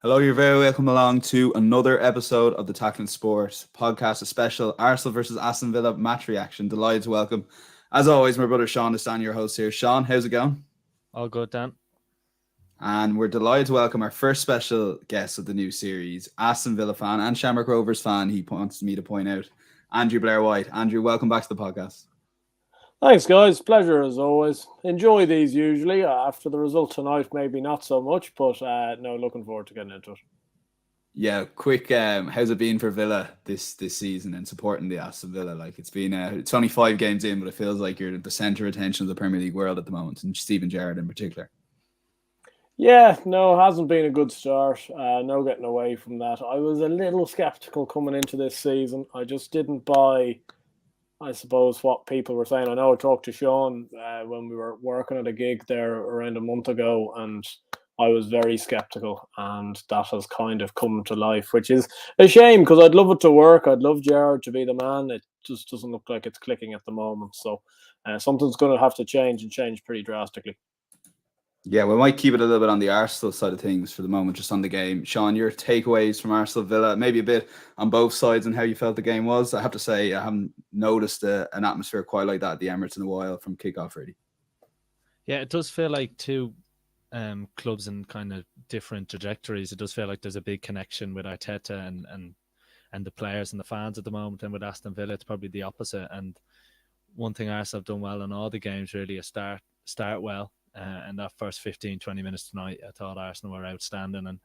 Hello, you're very welcome along to another episode of the Tackling Sport podcast, a special Arsenal versus Aston Villa match reaction. Delighted to welcome, as always, my brother Sean is your host here. Sean, how's it going? All good, Dan. And we're delighted to welcome our first special guest of the new series, Aston Villa fan and Shamrock Rovers fan, he wants me to point out, Andrew Blair White. Andrew, welcome back to the podcast. Thanks, guys. Pleasure as always. Enjoy these usually. After the result tonight, maybe not so much, but no, looking forward to getting into it. Yeah, quick. How's it been for Villa this season and supporting the Aston Villa? Like it's only 5 games in, but it feels like you're the centre of attention of the Premier League world at the moment, and Steven Gerrard in particular. Yeah, no, it hasn't been a good start. No getting away from that. I was a little sceptical coming into this season. I just didn't buy, I suppose, what people were saying. I know I talked to Sean when we were working at a gig there around a month ago, and I was very sceptical, and that has kind of come to life, which is a shame because I'd love it to work. I'd love Gerrard to be the man. It just doesn't look like it's clicking at the moment. So something's going to have to change and change pretty drastically. Yeah, we might keep it a little bit on the Arsenal side of things for the moment, just on the game. Sean, your takeaways from Arsenal Villa, maybe a bit on both sides and how you felt the game was. I have to say, I haven't noticed an atmosphere quite like that at the Emirates in a while from kickoff, really. Yeah, it does feel like two clubs in kind of different trajectories. It does feel like there's a big connection with Arteta and the players and the fans at the moment, and with Aston Villa, it's probably the opposite. And one thing Arsenal have done well in all the games really is start well. And that first 15, 20 minutes tonight, I thought Arsenal were outstanding and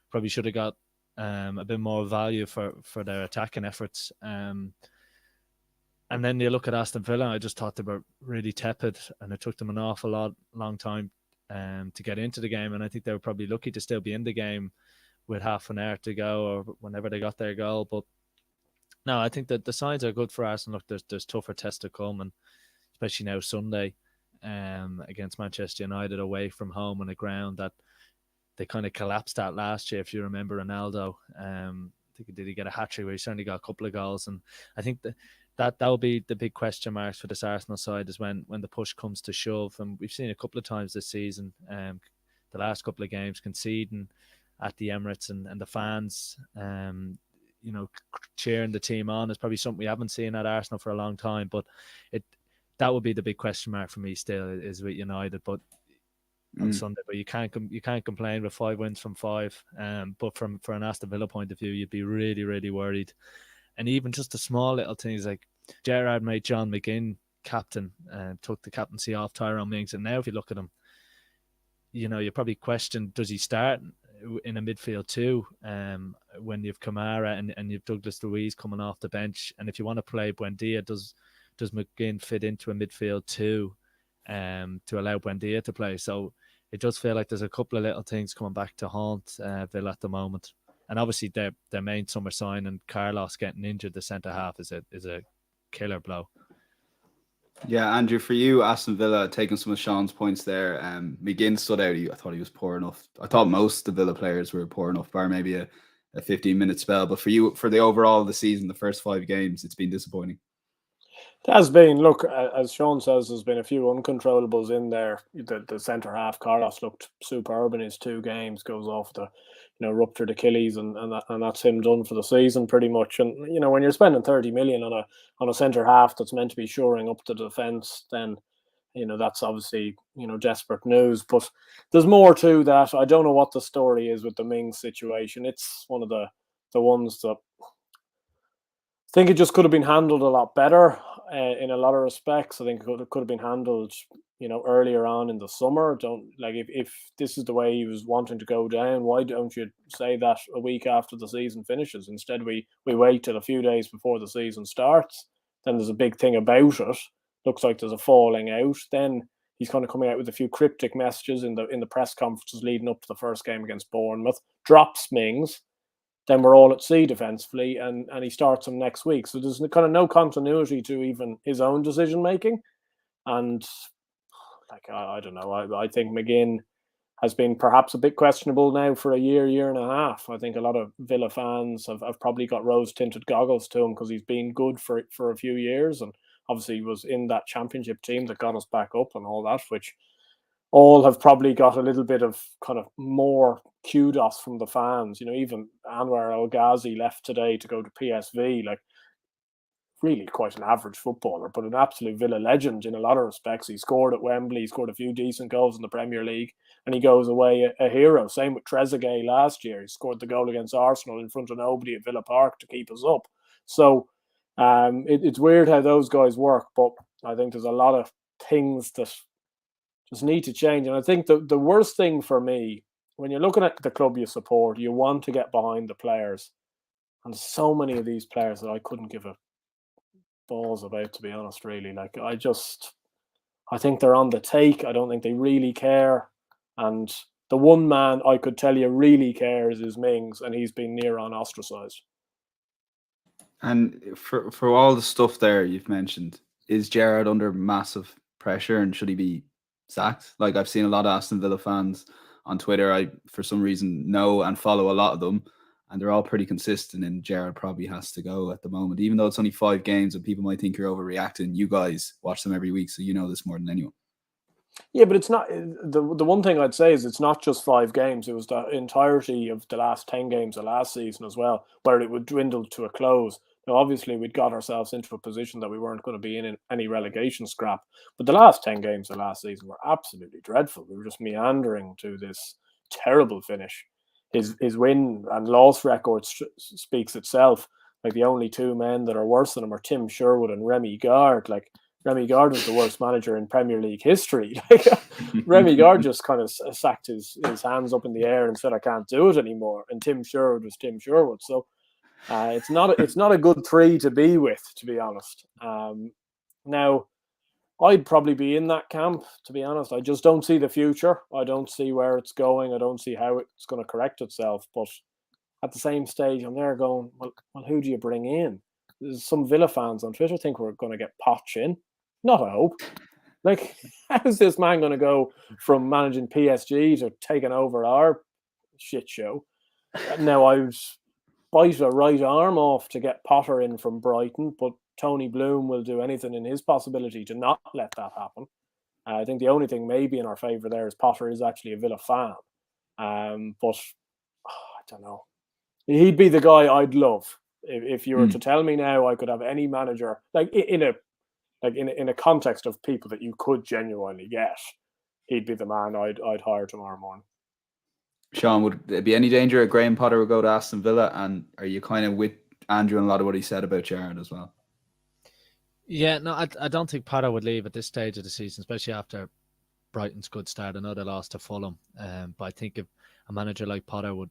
probably should have got a bit more value for their attacking efforts. And then you look at Aston Villa, I just thought they were really tepid, and it took them an long time to get into the game. And I think they were probably lucky to still be in the game with half an hour to go or whenever they got their goal. But no, I think that the signs are good for Arsenal. Look, there's tougher tests to come, and especially now Sunday. Against Manchester United away from home on a ground that they kind of collapsed at last year. If you remember Ronaldo, I think did he get a hat-trick where he certainly got a couple of goals, and I think that will be the big question marks for this Arsenal side is when the push comes to shove. And we've seen a couple of times this season, the last couple of games conceding at the Emirates, and the fans cheering the team on is probably something we haven't seen at Arsenal for a long time. But that would be the big question mark for me still is with United, but on Sunday. But you can't complain with 5 wins from 5. But for an Aston Villa point of view, you'd be really, really worried. And even just the small little things like Gerrard made John McGinn captain and took the captaincy off Tyrone Mings. And now if you look at him, you probably question, does he start in a midfield too when you've Kamara and you've Douglas Luiz coming off the bench? And if you want to play Buendia, does McGinn fit into a midfield too to allow Buendia to play? So it does feel like there's a couple of little things coming back to haunt Villa at the moment. And obviously their main summer sign and Carlos getting injured, the centre half is a killer blow. Yeah, Andrew, for you, Aston Villa, taking some of Sean's points there, McGinn stood out. I thought he was poor enough. I thought most of the Villa players were poor enough, bar maybe a 15-minute spell. But for you, for the overall of the season, the first 5 games, it's been disappointing. It has been. Look, as Sean says, there's been a few uncontrollables in there. The centre half, Carlos looked superb in his 2 games. Goes off the, ruptured Achilles, and that's him done for the season pretty much. And when you're spending 30 million on a centre half that's meant to be shoring up the defence, then that's obviously desperate news. But there's more to that. I don't know what the story is with the Mings situation. It's one of the ones that I think it just could have been handled a lot better in a lot of respects. I think it could have been handled, earlier on in the summer. If this is the way he was wanting to go down, why don't you say that a week after the season finishes? Instead, we wait till a few days before the season starts. Then there's a big thing about it. Looks like there's a falling out. Then he's kind of coming out with a few cryptic messages in the press conferences leading up to the first game against Bournemouth. Drops Mings. Then we're all at sea defensively, and he starts him next week. So there's kind of no continuity to even his own decision making. And I don't know. I think McGinn has been perhaps a bit questionable now for a year and a half. I think a lot of Villa fans have probably got rose-tinted goggles to him because he's been good for a few years, and obviously he was in that championship team that got us back up and all that, which all have probably got a little bit of kind of more kudos from the fans. Even Anwar El Ghazi left today to go to PSV. Like, really quite an average footballer, but an absolute Villa legend in a lot of respects. He scored at Wembley, he scored a few decent goals in the Premier League, and he goes away a hero. Same with Trezeguet last year. He scored the goal against Arsenal in front of nobody at Villa Park to keep us up. So it's weird how those guys work, but I think there's a lot of things that just need to change. And I think the worst thing for me, when you're looking at the club you support, you want to get behind the players. And so many of these players that I couldn't give a balls about, to be honest, really. Like, I think they're on the take. I don't think they really care. And the one man I could tell you really cares is Mings, and he's been near on ostracised. And for all the stuff there you've mentioned, is Gerrard under massive pressure and should he be sacked? Like, I've seen a lot of Aston Villa fans on Twitter. I, for some reason, know and follow a lot of them, and they're all pretty consistent in Gerrard probably has to go at the moment, even though it's only 5 games and people might think you're overreacting. You guys watch them every week, so you know this more than anyone. Yeah, but it's not the one thing I'd say is it's not just 5 games. It was the entirety of the last 10 games of last season as well, where it would dwindle to a close. Now, obviously, we'd got ourselves into a position that we weren't going to be in any relegation scrap. But the last 10 games of last season were absolutely dreadful. We were just meandering to this terrible finish. His win and loss record speaks itself. Like, the only 2 men that are worse than him are Tim Sherwood and Remy Gard. Like, Remy Gard was the worst manager in Premier League history. Like, Remy Gard just kind of sacked his hands up in the air and said, "I can't do it anymore." And Tim Sherwood was Tim Sherwood. So it's not a good 3 to be with, to be honest. Now, I'd probably be in that camp, to be honest. I just don't see the future. I don't see where it's going. I don't see how it's going to correct itself. But at the same stage, I'm there going, well, who do you bring in? There's some Villa fans on Twitter think we're going to get Poch in. Not a hope. Like, how's this man going to go from managing PSG to taking over our shit show? Now, I would bite a right arm off to get Potter in from Brighton, but Tony Bloom will do anything in his possibility to not let that happen. I think the only thing maybe in our favour there is Potter is actually a Villa fan. But I don't know. He'd be the guy I'd love. If you were to tell me now I could have any manager, like in a context of people that you could genuinely get, he'd be the man I'd hire tomorrow morning. Sean, would there be any danger that Graham Potter would go to Aston Villa? And are you kind of with Andrew and a lot of what he said about Gerrard as well? Yeah, no, I don't think Potter would leave at this stage of the season, especially after Brighton's good start. I know they lost to Fulham, but I think if a manager like Potter would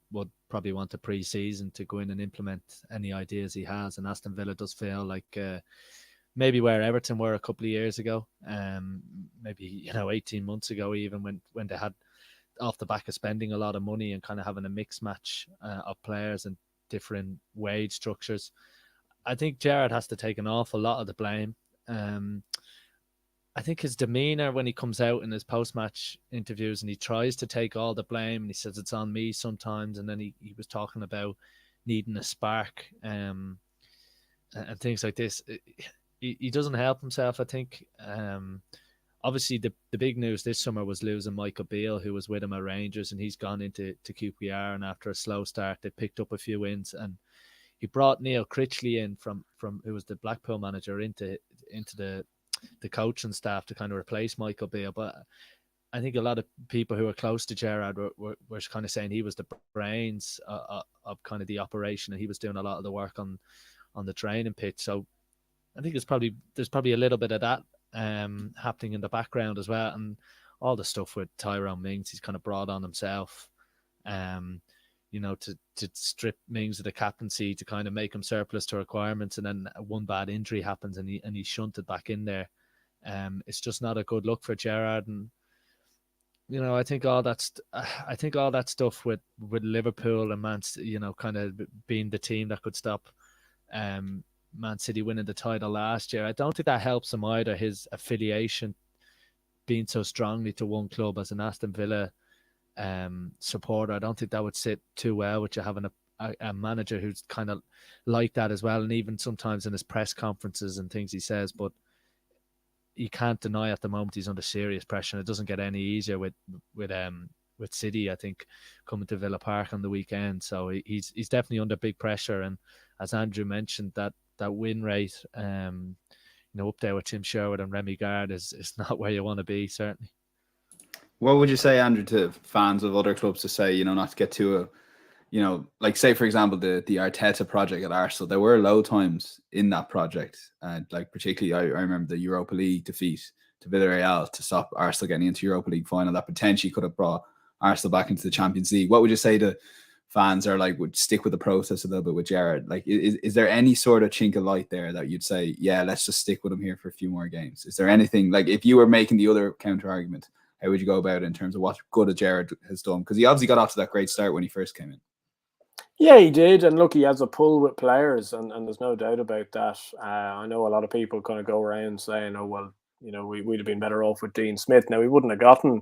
probably want a pre-season to go in and implement any ideas he has. And Aston Villa does feel like maybe where Everton were a couple of years ago, maybe 18 months ago, even when they had off the back of spending a lot of money and kind of having a mixed match of players and different wage structures. I think Gerrard has to take an awful lot of the blame. I think his demeanour when he comes out in his post-match interviews and he tries to take all the blame and he says it's on me sometimes, and then he was talking about needing a spark and things like this. He doesn't help himself, I think. Obviously, the big news this summer was losing Michael Beale, who was with him at Rangers, and he's gone into QPR, and after a slow start, they picked up a few wins, and he brought Neil Critchley in from who was the Blackpool manager into the coaching staff to kind of replace Michael Beale. But I think a lot of people who are close to Gerrard were kind of saying he was the brains of kind of the operation, and he was doing a lot of the work on the training pitch. So I think there's probably a little bit of that happening in the background as well, and all the stuff with Tyrone Mings he's kind of brought on himself. To strip Mings of the captaincy to kind of make him surplus to requirements, and then one bad injury happens and he's shunted back in there. It's just not a good look for Gerrard, and I think all that stuff with Liverpool and Man, kind of being the team that could stop Man City winning the title last year. I don't think that helps him either. His affiliation being so strongly to one club as an Aston Villa supporter, I don't think that would sit too well with you having a manager who's kind of like that as well. And even sometimes in his press conferences and things he says, but he can't deny at the moment he's under serious pressure, and it doesn't get any easier with City, I think, coming to Villa Park on the weekend. So he's definitely under big pressure, and as Andrew mentioned, that win rate, up there with Tim Sherwood and Remy Gard is not where you want to be, certainly. What would you say, Andrew, to fans of other clubs to say, not to get too like say, for example, the Arteta project at Arsenal, there were low times in that project. And like particularly, I remember the Europa League defeat to Villarreal to stop Arsenal getting into Europa League final that potentially could have brought Arsenal back into the Champions League. What would you say to fans are like, would stick with the process a little bit with Gerrard? Like, is there any sort of chink of light there that you'd say, yeah, let's just stick with him here for a few more games? Is there anything, like if you were making the other counter argument, how would you go about it in terms of what good Gerrard has done? Because he obviously got off to that great start when he first came in. Yeah, he did. And look, he has a pull with players, and there's no doubt about that. I know a lot of people kind of go around saying, oh, well, we'd have been better off with Dean Smith. Now, we wouldn't have gotten,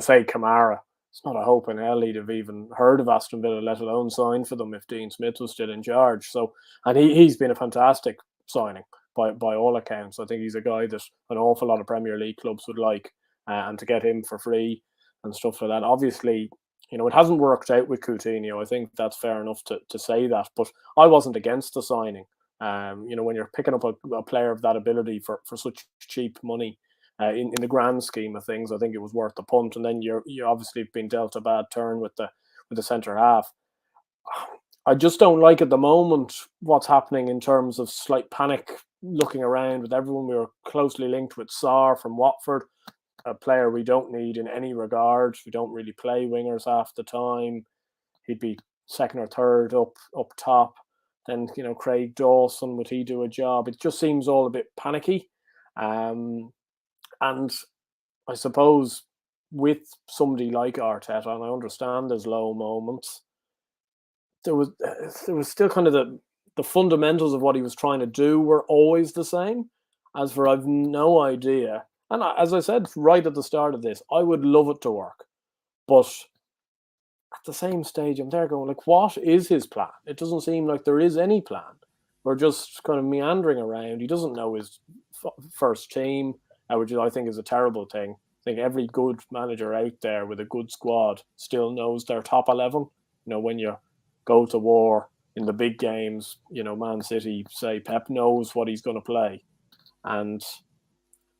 say, Kamara. It's not a hope in hell he'd have even heard of Aston Villa, let alone sign for them if Dean Smith was still in charge. So, and he's been a fantastic signing by all accounts. I think he's a guy that an awful lot of Premier League clubs would like, and to get him for free and stuff like that. Obviously, it hasn't worked out with Coutinho. I think that's fair enough to say that. But I wasn't against the signing. When you're picking up a player of that ability for such cheap money, in the grand scheme of things, I think it was worth the punt. And then you obviously been dealt a bad turn with the centre half. I just don't like at the moment what's happening in terms of slight panic looking around with everyone. We were closely linked with Sarr from Watford, a player we don't need in any regard. We don't really play wingers half the time. He'd be second or third up top. Then, Craig Dawson, would he do a job? It just seems all a bit panicky. And I suppose with somebody like Arteta, and I understand there's low moments, there was still kind of the fundamentals of what he was trying to do were always the same. As for I've no idea. And as I said right at the start of this, I would love it to work. But at the same stage, I'm there going, like, what is his plan? It doesn't seem like there is any plan. We're just kind of meandering around. He doesn't know his first team, which I think is a terrible thing. I think every good manager out there with a good squad still knows their top 11. When you go to war in the big games, Man City, say Pep knows what he's going to play. And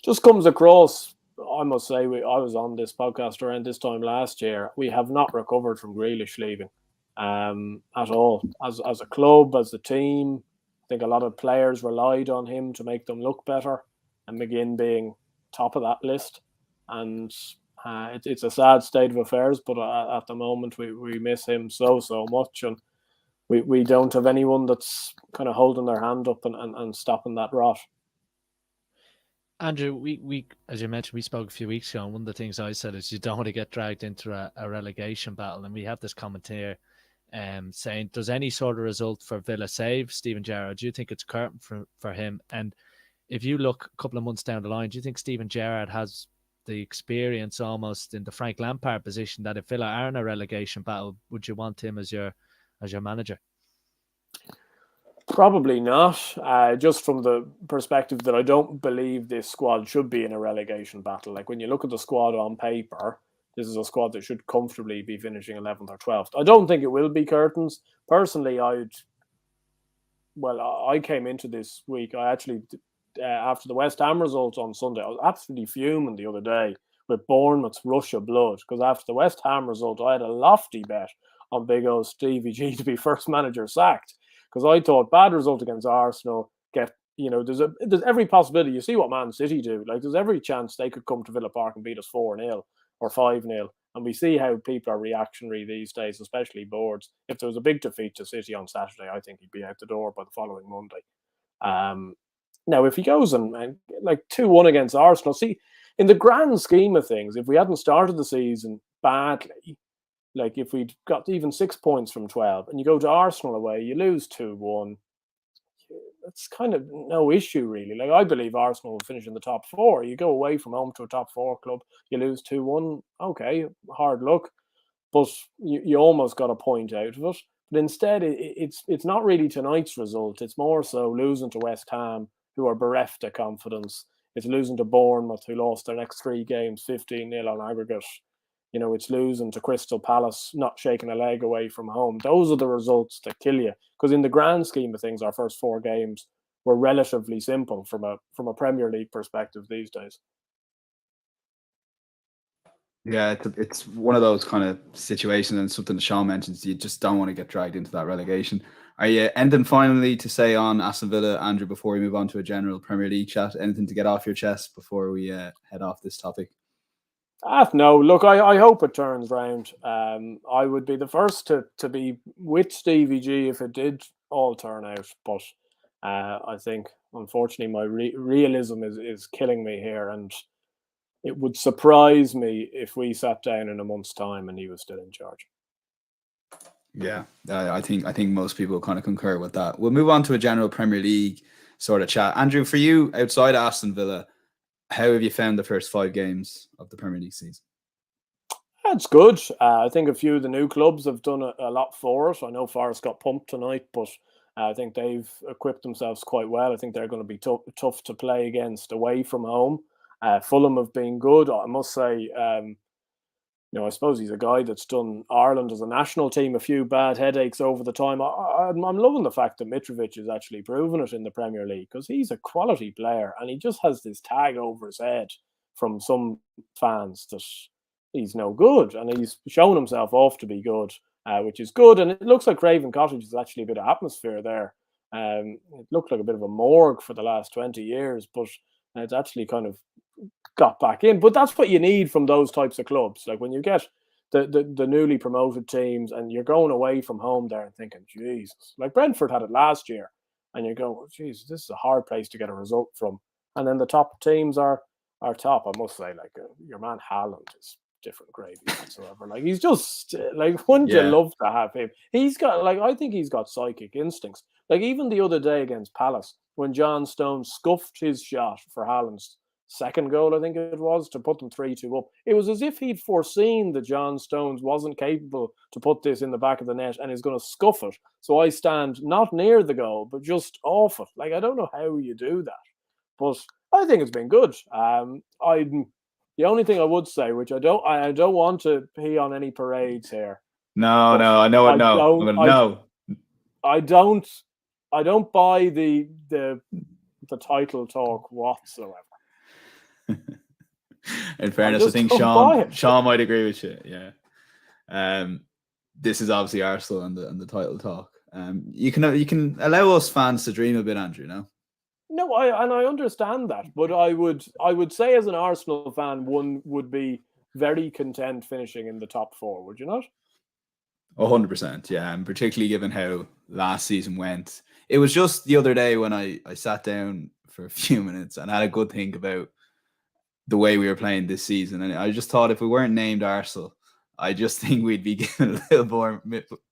just comes across, I must say, I was on this podcast around this time last year. We have not recovered from Grealish leaving at all. As a club, as a team, I think a lot of players relied on him to make them look better, and McGinn being top of that list. And it's a sad state of affairs, but at the moment we miss him so much, and we don't have anyone that's kind of holding their hand up and stopping that rot. Andrew, we as you mentioned, we spoke a few weeks ago, and one of the things I said is you don't want to get dragged into a relegation battle. And we have this comment here saying, does any sort of result for Villa save Steven Gerrard? Do you think it's curtain for him? And if you look a couple of months down the line, do you think Steven Gerrard has the experience almost in the Frank Lampard position that if Villa are in a relegation battle, would you want him as your manager? Probably not, just from the perspective that I don't believe this squad should be in a relegation battle. Like when you look at the squad on paper, this is a squad that should comfortably be finishing 11th or 12th. I don't think it will be curtains. Personally, I came into this week, I actually, after the West Ham result on Sunday, I was absolutely fuming the other day with Bournemouth's rush of blood, because after the West Ham result, I had a lofty bet on big old Stevie G to be first manager sacked. Because I thought bad result against Arsenal, there's every possibility. You see what Man City do. Like, there's every chance they could come to Villa Park and beat us 4-0 or 5-0. And we see how people are reactionary these days, especially boards. If there was a big defeat to City on Saturday, I think he'd be out the door by the following Monday. Now, if he goes and like 2-1 against Arsenal, see, in the grand scheme of things, if we hadn't started the season badly, like if we'd got even 6 points from 12 and you go to Arsenal away, you lose 2-1, it's kind of no issue really. Like, I believe Arsenal will finish in the top 4. You go away from home to a top 4 club, you lose 2-1, okay, hard luck, but you almost got a point out of it. But instead, it's not really tonight's result. It's more so losing to West Ham, who are bereft of confidence. It's losing to Bournemouth, who lost their next 3 games 15-0 on aggregate. You know, it's losing to Crystal Palace, not shaking a leg away from home. Those are the results that kill you. Because in the grand scheme of things, our first 4 games were relatively simple from a Premier League perspective these days. Yeah, it's one of those kind of situations, and something that Sean mentions. You just don't want to get dragged into that relegation. Are you ending finally to say on Aston Villa, Andrew, before we move on to a general Premier League chat? Anything to get off your chest before we head off this topic? No, look, I hope it turns round. I would be the first to be with Stevie G if it did all turn out. But I think, unfortunately, my realism is killing me here. And it would surprise me if we sat down in a month's time and he was still in charge. Yeah, I think most people kind of concur with that. We'll move on to a general Premier League sort of chat. Andrew, for you, outside Aston Villa, how have you found the first 5 games of the Premier League season? It's good. I think a few of the new clubs have done a lot for it. I know Forest got pumped tonight, but I think they've equipped themselves quite well. I think they're going to be tough to play against away from home. Fulham have been good. I must say, I suppose he's a guy that's done Ireland as a national team a few bad headaches over the time. I'm loving the fact that Mitrovic is actually proving it in the Premier League, because he's a quality player and he just has this tag over his head from some fans that he's no good, and he's shown himself off to be good, which is good. And it looks like Craven Cottage is actually a bit of atmosphere there. It looked like a bit of a morgue for the last 20 years, but it's actually kind of got back in. But that's what you need from those types of clubs. Like when you get the newly promoted teams and you're going away from home there and thinking, Jesus, like Brentford had it last year, and you go, Jesus, this is a hard place to get a result from. And then the top teams are top. I must say, like your man Haaland is different gravy whatsoever. Like he's just like, wouldn't you love to have him? He's got, like, I think he's got psychic instincts. Like even the other day against Palace, when John Stones scuffed his shot for Haaland's second goal, I think it was, to put them 3-2 up. It was as if he'd foreseen that John Stones wasn't capable to put this in the back of the net and is going to scuff it. So I stand not near the goal, but just off it. Like, I don't know how you do that, but I think it's been good. The only thing I would say, which I don't want to pee on any parades here. No, I know it. No, I don't buy the title talk whatsoever. In fairness, I think Sean might agree with you. Yeah. This is obviously Arsenal and the title talk. You can allow us fans to dream a bit, Andrew. No. No, I understand that, but I would say as an Arsenal fan, one would be very content finishing in the top 4. Would you not? 100%, yeah, and particularly given how last season went. It was just the other day when I sat down for a few minutes and had a good think about the way we were playing this season, and I just thought if we weren't named Arsenal, I just think we'd be given a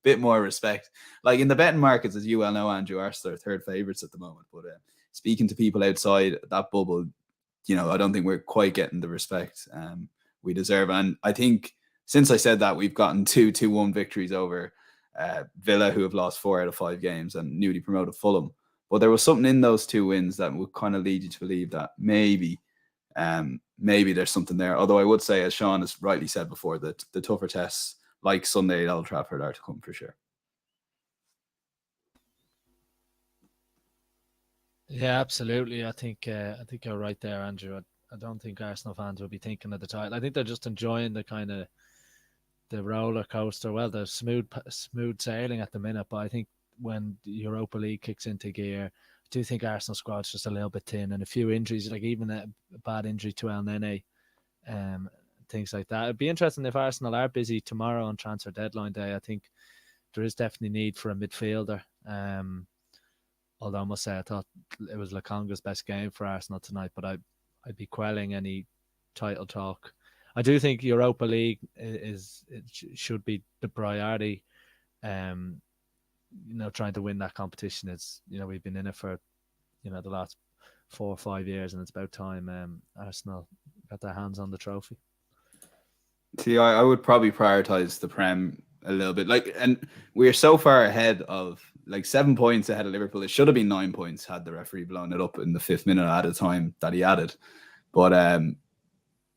bit more respect. Like in the betting markets, as you well know, Andrew, Arsenal are 3rd favourites at the moment. But speaking to people outside that bubble, I don't think we're quite getting the respect we deserve. And I think since I said that, we've gotten 2-1 victories over Villa, who have lost 4 out of 5 games, and newly promoted Fulham. But there was something in those 2 wins that would kind of lead you to believe that maybe there's something there. Although I would say, as Sean has rightly said before, that the tougher tests like Sunday at Old Trafford are to come for sure. Yeah, absolutely. I think you're right there, Andrew. I don't think Arsenal fans will be thinking of the title. I think they're just enjoying the kind of the roller coaster. Well, the smooth sailing at the minute, but I think when the Europa League kicks into gear, I do think Arsenal squad's just a little bit thin, and a few injuries, like even a bad injury to El Nene, things like that. It'd be interesting if Arsenal are busy tomorrow on transfer deadline day. I think there is definitely need for a midfielder. Although I must say I thought it was Lokonga's best game for Arsenal tonight, but I'd be quelling any title talk. I do think Europa League should be the priority. Trying to win that competition is, we've been in it for, the last 4 or 5 years, and it's about time Arsenal got their hands on the trophy. See, I would probably prioritize the Prem a little bit. And we're so far ahead of like 7 points ahead of Liverpool. It should have been 9 points had the referee blown it up in the 5th minute at a time that he added. But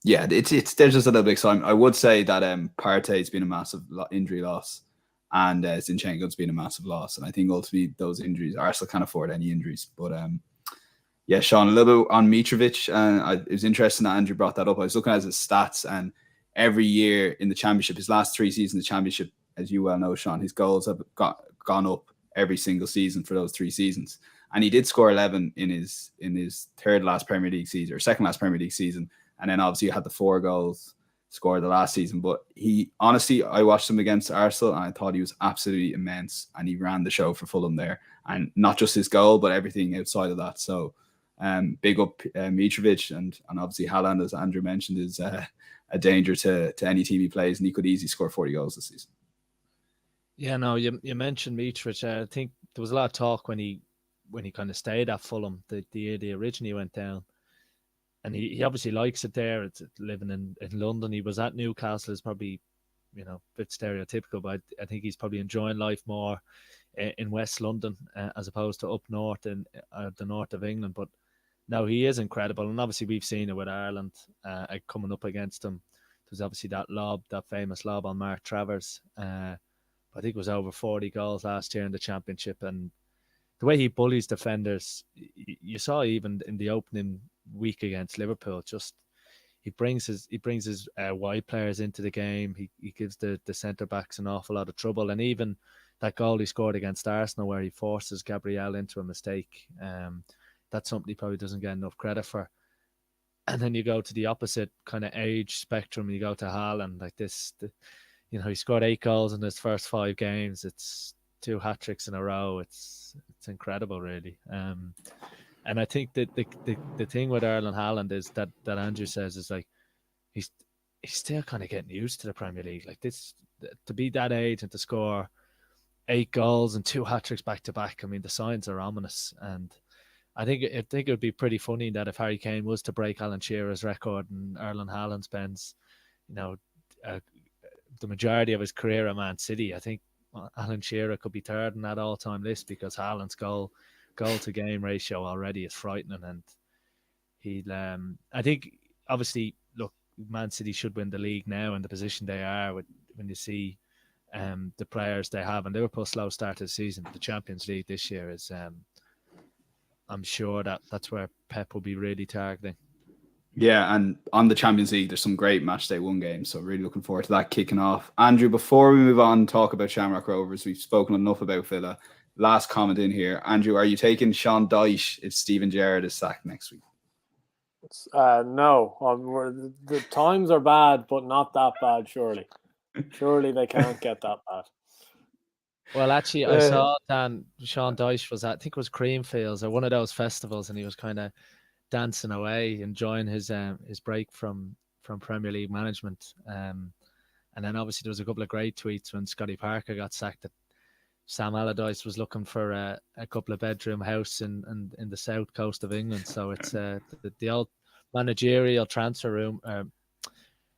yeah, it's there's just a little bit excitement. I would say that Partey's been a massive injury loss, and Zinchenko's been a massive loss. And I think ultimately those injuries, Arsenal can't afford any injuries. But yeah, Sean, a little bit on Mitrovic. It was interesting that Andrew brought that up. I was looking at his stats, and every year in the Championship, his last 3 seasons in the Championship, as you well know, Sean, his goals have gone up every single season for those 3 seasons. And he did score 11 in his third last Premier League season, or second last Premier League season. And then obviously had the 4 goals scored the last season. But he, honestly, I watched him against Arsenal and I thought he was absolutely immense. And he ran the show for Fulham there. And not just his goal, but everything outside of that. So big up Mitrovic, and obviously Haaland, as Andrew mentioned, is a danger to any team he plays, and he could easily score 40 goals this season. Yeah, no, you mentioned Mitrovic. I think there was a lot of talk when he kind of stayed at Fulham, the year they originally went down. And he obviously likes it there. It's living in London. He was at Newcastle. Is probably, a bit stereotypical, but I think he's probably enjoying life more in West London as opposed to up north in the north of England. But no, he is incredible. And obviously we've seen it with Ireland coming up against him. There's obviously that famous lob on Mark Travers. I think it was over 40 goals last year in the Championship. And the way he bullies defenders, you saw even in the opening week against Liverpool, just he brings his wide players into the game. He gives the centre backs an awful lot of trouble, and even that goal he scored against Arsenal where he forces Gabriel into a mistake, that's something he probably doesn't get enough credit for. And then you go to the opposite kind of age spectrum, you go to Haaland, like this, he scored 8 goals in his first 5 games. It's 2 hat-tricks in a row. It's incredible, really. And I think that the thing with Erling Haaland is that Andrew says is like he's still kind of getting used to the Premier League. Like this, to be that age and to score 8 goals and 2 hat-tricks back to back. I mean, the signs are ominous. And I think it would be pretty funny that if Harry Kane was to break Alan Shearer's record and Erling Haaland spends, the majority of his career at Man City, I think Alan Shearer could be third in that all-time list, because Haaland's goal to game ratio already is frightening. And I think obviously, look, Man City should win the league now in the position they are when you see the players they have. And Liverpool's slow start to the season, the Champions League this year is I'm sure that's where Pep will be really targeting. Yeah, and on the Champions League, there's some great matchday 1 games, so really looking forward to that kicking off. Andrew, before we move on and talk about Shamrock Rovers, we've spoken enough about Villa. Last comment in here. Andrew, are you taking Sean Dyche if Steven Gerrard is sacked next week? No. The times are bad, but not that bad, surely. Surely they can't get that bad. Well, actually, I saw Sean Dyche was at, I think it was Creamfields or one of those festivals, and he was kind of dancing away, enjoying his break from Premier League management. And then obviously there was a couple of great tweets when Scotty Parker got sacked that Sam Allardyce was looking for a couple of bedroom house in the south coast of England. So it's the old managerial transfer room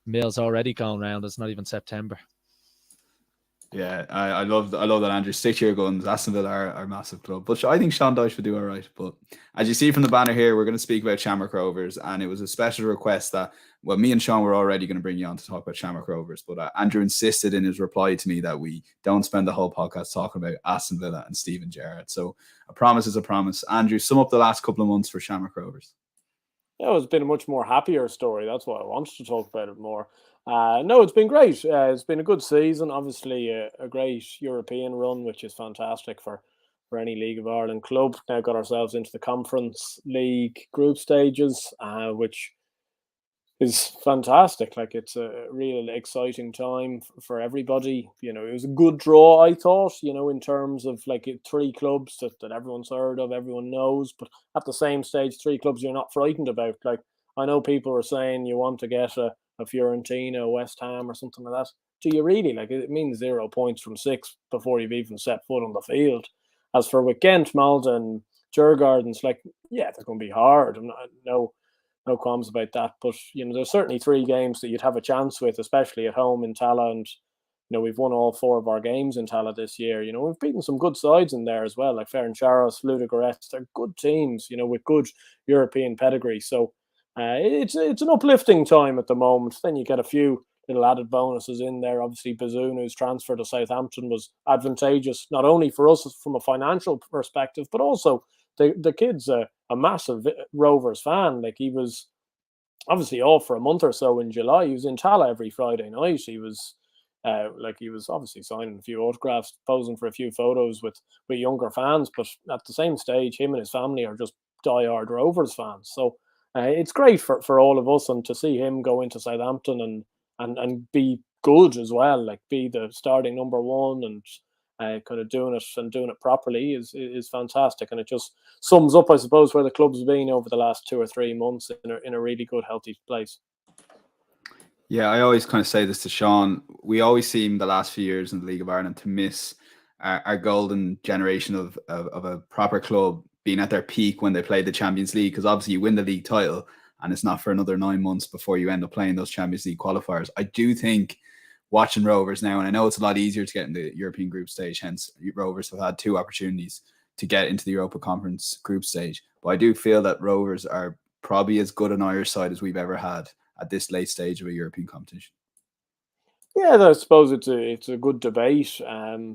mill's already going round. It's not even September. Yeah, I love that, Andrew. Stick to your guns. Aston Villa are a massive club, but I think Sean Dyche would do all right. But as you see from the banner here, we're going to speak about Shamrock Rovers, and it was a special request that, well, me and Sean were already going to bring you on to talk about Shamrock Rovers, but Andrew insisted in his reply to me that we don't spend the whole podcast talking about Aston Villa and Steven Gerrard. So a promise is a promise. Andrew, sum up the last couple of months for Shamrock Rovers. Yeah, it's been a much more happier story. That's why I wanted to talk about it more. No, it's been great. It's been a good season. Obviously, a great European run, which is fantastic for any League of Ireland club. Now got ourselves into the Conference League group stages, which is fantastic. Like, it's a real exciting time for everybody. It was a good draw, I thought, in terms of like 3 clubs that everyone's heard of, everyone knows, but at the same stage, 3 clubs you're not frightened about. Like, I know people are saying you want to get a Fiorentina, West Ham or something like that. Do you really? Like, it means 0 points from 6 before you've even set foot on the field. As for with Ghent, Malta and Djurgårdens, like, yeah, they're going to be hard. No qualms about that. But, there's certainly 3 games that you'd have a chance with, especially at home in Tala and we've won all 4 of our games in Tala this year. We've beaten some good sides in there as well, like Ferencváros, Ludogorets. They're good teams, with good European pedigree. So it's an uplifting time at the moment. Then you get a few little added bonuses in there. Obviously, Bazoon, whose transfer to Southampton was advantageous, not only for us from a financial perspective, but also the kid's a massive Rovers fan. Like, he was obviously off for a month or so in July. He was in Tala every Friday night. He was he was obviously signing a few autographs, posing for a few photos with younger fans. But at the same stage, him and his family are just diehard Rovers fans. So it's great for all of us, and to see him go into Southampton and be good as well, like be the starting number one and kind of doing it properly is fantastic. And it just sums up, I suppose, where the club's been over the last 2 or 3 months in a really good, healthy place. Yeah, I always kind of say this to Sean. We always seem the last few years in the League of Ireland to miss our golden generation of a proper club being at their peak when they played the Champions League, because obviously you win the league title and it's not for another 9 months before you end up playing those Champions League qualifiers. I do think watching Rovers now, and I know it's a lot easier to get in the European group stage, hence Rovers have had 2 opportunities to get into the Europa Conference group stage, but I do feel that Rovers are probably as good an Irish side as we've ever had at this late stage of a European competition. Yeah, I suppose it's a good debate.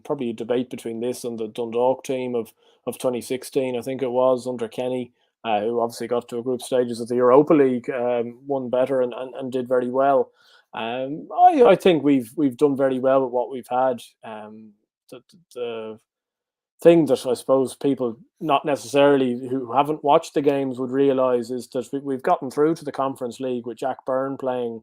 Probably a debate between this and the Dundalk team of 2016, I think it was, under Kenny, who obviously got to a group stages of the Europa League, won better and did very well. I think we've done very well with what we've had. The thing that I suppose people not necessarily who haven't watched the games would realise is that we've gotten through to the Conference League with Jack Byrne playing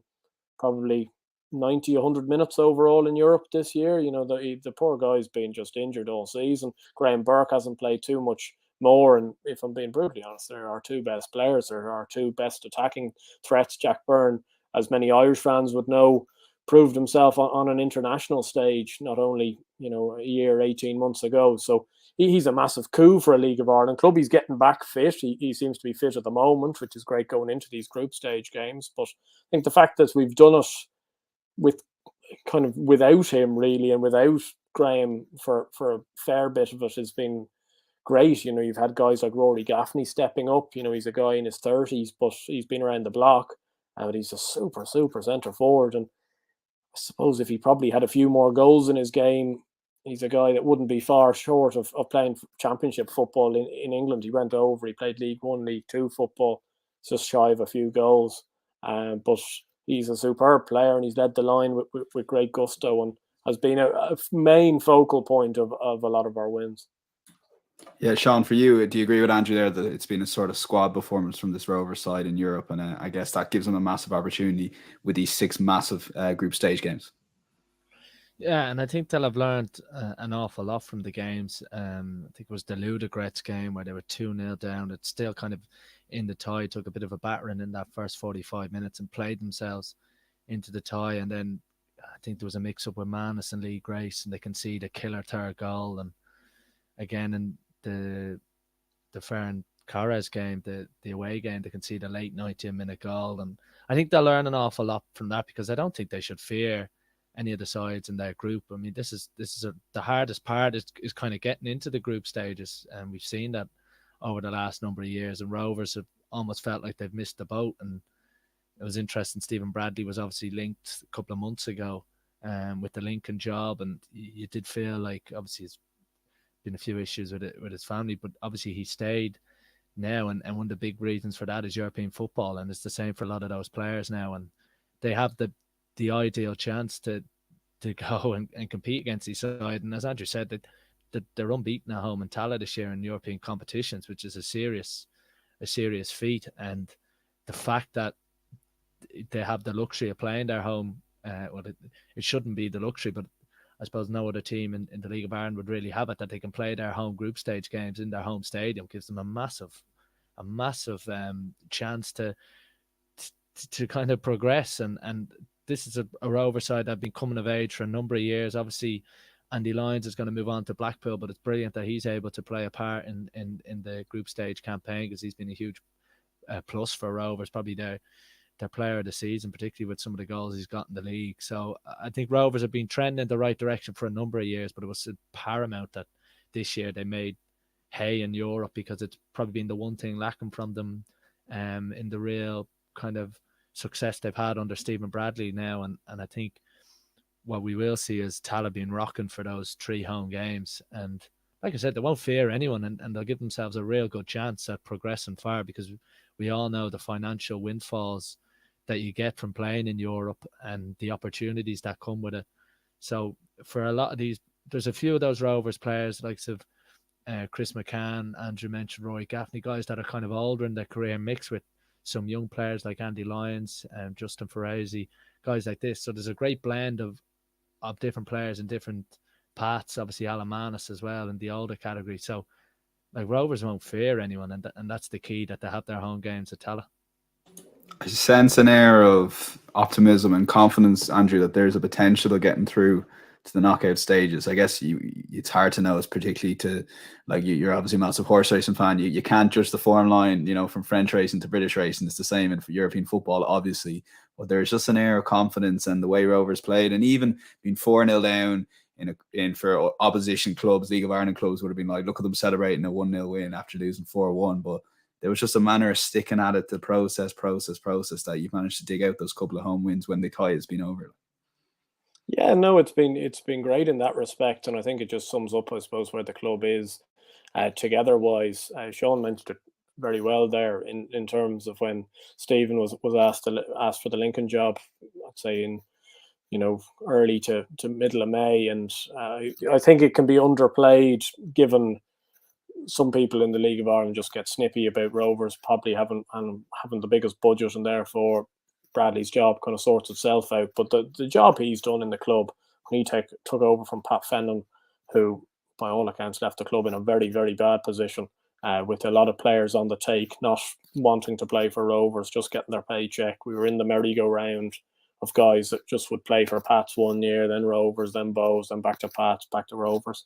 probably 90, 100 minutes overall in Europe this year. The poor guy's been just injured all season. Graham Burke hasn't played too much more. And if I'm being brutally honest, they're our 2 best players. They're our 2 best attacking threats. Jack Byrne, as many Irish fans would know, proved himself on an international stage, not only, a year, 18 months ago. So he's a massive coup for a League of Ireland club. He's getting back fit. He seems to be fit at the moment, which is great going into these group stage games. But I think the fact that we've done it with kind of without him really, and without Graham for a fair bit of it, has been great. You've had guys like Rory Gaffney stepping up. He's a guy in his 30s, but he's been around the block, and he's a super centre forward. And I suppose if he probably had a few more goals in his game, he's a guy that wouldn't be far short of playing championship football in England. He went over, he played League One, League Two football, just shy of a few goals. But he's a superb player, and he's led the line with great gusto, and has been a main focal point of a lot of our wins. Yeah, Sean, for you, do you agree with Andrew there that it's been a sort of squad performance from this Rover side in Europe, and I guess that gives them a massive opportunity with these 6 massive group stage games? Yeah, and I think they'll have learned an awful lot from the games. I think it was the Ludogorets game where they were 2-0 down. It's still kind of in the tie, took a bit of a battering in that first 45 minutes and played themselves into the tie. And then I think there was a mix-up with Manus and Lee Grace, and they conceded a killer 3rd goal. And again, in the Ferencváros game, the away game, they conceded a late 90-minute goal. And I think they'll learn an awful lot from that, because I don't think they should fear any of the sides in their group. I mean, this is the hardest part is kind of getting into the group stages, and we've seen that over the last number of years. And Rovers have almost felt like they've missed the boat. And it was interesting. Stephen Bradley was obviously linked a couple of months ago with the Lincoln job, and you did feel like obviously there's been a few issues with it with his family, but obviously he stayed now, and one of the big reasons for that is European football, and it's the same for a lot of those players now, and they have the ideal chance to go and compete against each side. And as Andrew said, that they're unbeaten at home in Tala this year in European competitions, which is a serious feat. And the fact that they have the luxury of playing their home, it shouldn't be the luxury, but I suppose no other team in the League of Ireland would really have it, that they can play their home group stage games in their home stadium. Gives them a massive chance to kind of progress. And this is a Rover side that have been coming of age for a number of years. Obviously, Andy Lyons is going to move on to Blackpool, but it's brilliant that he's able to play a part in the group stage campaign, because he's been a huge plus for Rovers, probably their their player of the season, particularly with some of the goals he's got in the league. So I think Rovers have been trending in the right direction for a number of years, but it was paramount that this year they made hay in Europe, because it's probably been the one thing lacking from them in the real kind of success they've had under Stephen Bradley now. And I think what we will see is Tala being rocking for those 3 home games. And like I said, they won't fear anyone, and they'll give themselves a real good chance at progressing far, because we all know the financial windfalls that you get from playing in Europe and the opportunities that come with it. So for a lot of these, there's a few of those Rovers players, like Chris McCann, Andrew mentioned, Roy Gaffney, guys that are kind of older in their career, mixed with some young players like Andy Lyons and Justin Ferrazzi, guys like this. So there's a great blend of different players in different paths. Obviously Alan Manis as well in the older category. So like Rovers won't fear anyone, and that's the key, that they have their home games at Tala. I sense an air of optimism and confidence, Andrew, that there's a potential of getting through to the knockout stages. I guess it's hard to know, it's particularly to, like, you're obviously a massive horse racing fan. You can't judge the form line, from French racing to British racing. It's the same in European football, obviously. But there's just an air of confidence, and the way Rovers played, and even being 4-0 down in for opposition clubs, League of Ireland clubs, would have been like, look at them celebrating a 1-0 win after losing 4-1. But there was just a manner of sticking at it, the process, that you've managed to dig out those couple of home wins when the tie has been over. Yeah, no, it's been great in that respect, and I think it just sums up, I suppose, where the club is together wise. Sean mentioned it very well there in terms of when Stephen was asked for the Lincoln job, I'd say in early to middle of May, and I think it can be underplayed, given some people in the League of Ireland just get snippy about Rovers probably having the biggest budget, and therefore Bradley's job kind of sorts itself out. But the job he's done in the club when he took over from Pat Fenton, who by all accounts left the club in a very, very bad position, with a lot of players on the take, not wanting to play for Rovers, just getting their paycheck. We were in the merry-go-round of guys that just would play for Pats 1 year, then Rovers, then Bows, then back to Pats, back to Rovers.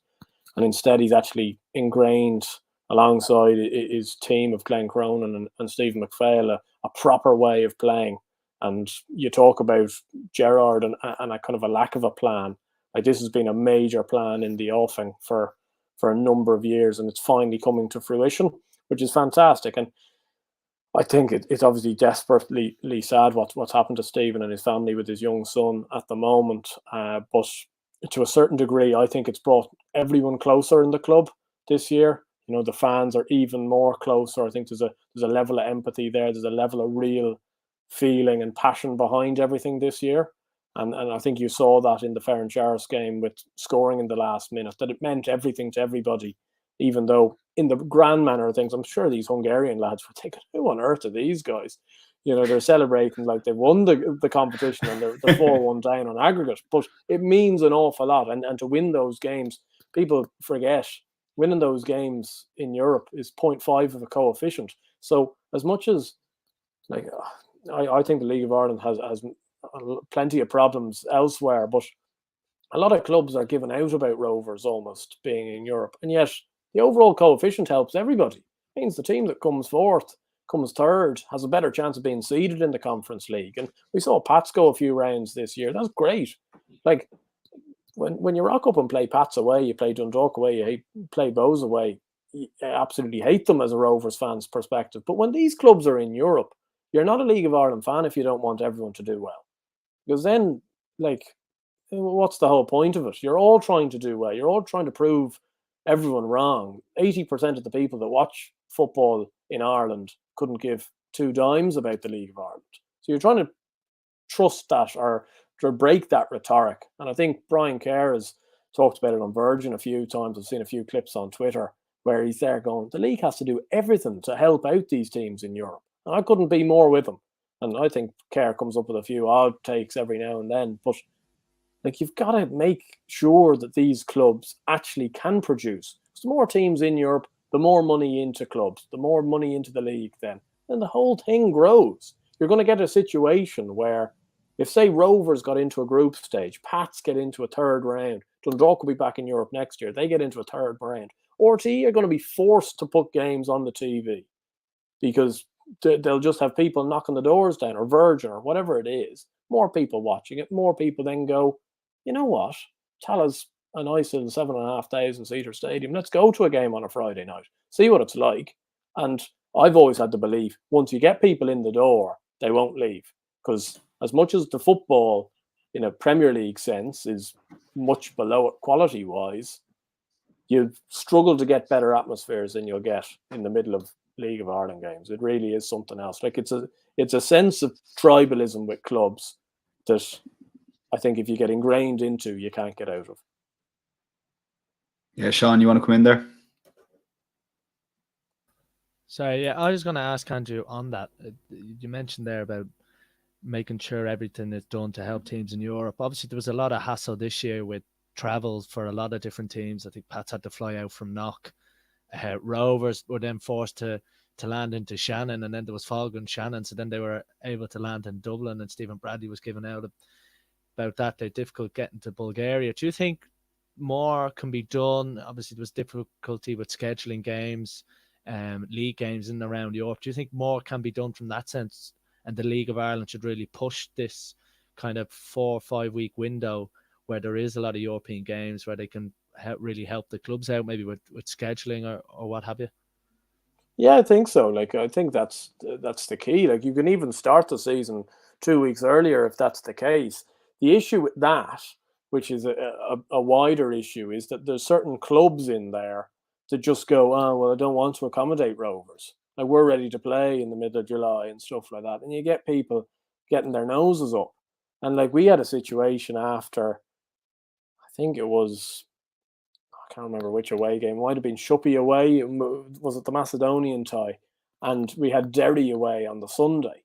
And instead, he's actually ingrained alongside his team of Glenn Cronin and Stephen McPhail a proper way of playing. And you talk about Gerrard and a kind of a lack of a plan. Like, this has been a major plan in the offing for a number of years, and it's finally coming to fruition, which is fantastic. And I think it's obviously desperately sad what's happened to Stephen and his family with his young son at the moment. But to a certain degree, I think it's brought everyone closer in the club this year. The fans are even more closer. I think there's a level of empathy there. There's a level of real feeling and passion behind everything this year. And I think you saw that in the Ferencváros game with scoring in the last minute, that it meant everything to everybody, even though in the grand manner of things, I'm sure these Hungarian lads were thinking, who on earth are these guys? They're celebrating like they've won the competition, and they're 4-1 down on aggregate. But it means an awful lot. And to win those games, people forget, winning those games in Europe is 0.5 of a coefficient. So as much as, like, I think the League of Ireland has plenty of problems elsewhere, but a lot of clubs are giving out about Rovers almost being in Europe. And yet the overall coefficient helps everybody. It means the team that comes fourth, comes third, has a better chance of being seeded in the Conference League. And we saw Pats go a few rounds this year. That's great. Like, when you rock up and play Pats away, you play Dundalk away, you play Bows away, you absolutely hate them as a Rovers fan's perspective. But when these clubs are in Europe, you're not a League of Ireland fan if you don't want everyone to do well. Because then, like, what's the whole point of it? You're all trying to do well. You're all trying to prove everyone wrong. 80% of the people that watch football in Ireland couldn't give 2 dimes about the League of Ireland. So you're trying to trust that, or to break that rhetoric. And I think Brian Kerr has talked about it on Virgin a few times. I've seen a few clips on Twitter where he's there going, the league has to do everything to help out these teams in Europe. And I couldn't be more with him. And I think Kerr comes up with a few odd takes every now and then. But, like, you've got to make sure that these clubs actually can produce. The more teams in Europe, the more money into clubs, the more money into the league then. And the whole thing grows. You're going to get a situation where, if, say, Rovers got into a group stage, Pats get into a third round, Dundalk will be back in Europe next year, they get into a third round, RTE are going to be forced to put games on the TV because they'll just have people knocking the doors down, or Virgin, or whatever it is. More people watching it. More people then go, you know what? Tala's a nice little 7,500 seater stadium. Let's go to a game on a Friday night. See what it's like. And I've always had the belief, once you get people in the door, they won't leave. Because as much as the football in a Premier League sense is much below it quality wise, you struggle to get better atmospheres than you'll get in the middle of League of Ireland games. It really is something else. Like it's a sense of tribalism with clubs that I think if you get ingrained into, you can't get out of. Yeah, Sean, you want to come in there? Sorry, yeah, I was going to ask Andrew on that. You mentioned there about making sure everything is done to help teams in Europe. Obviously, there was a lot of hassle this year with travel for a lot of different teams. I think Pats had to fly out from Knock. Rovers were then forced to land into Shannon, and then there was Folga and Shannon, so then they were able to land in Dublin, and Stephen Bradley was given out about that. They're difficult getting to Bulgaria. Do you think more can be done? Obviously, there was difficulty with scheduling games, league games in and around Europe. Do you think more can be done from that sense? And the League of Ireland should really push this kind of 4 or 5 week window where there is a lot of European games where they can really help the clubs out, maybe with scheduling or what have you. Yeah, I think so. Like, I think that's the key. Like, you can even start the season 2 weeks earlier if that's the case. The issue with that, which is a wider issue, is that there's certain clubs in there that just go, oh, well, I don't want to accommodate Rovers. Like, we're ready to play in the middle of July and stuff like that. And you get people getting their noses up. And like, we had a situation after, I think it was, I can't remember which away game. It might have been Shuppie away. Was it the Macedonian tie? And we had Derry away on the Sunday.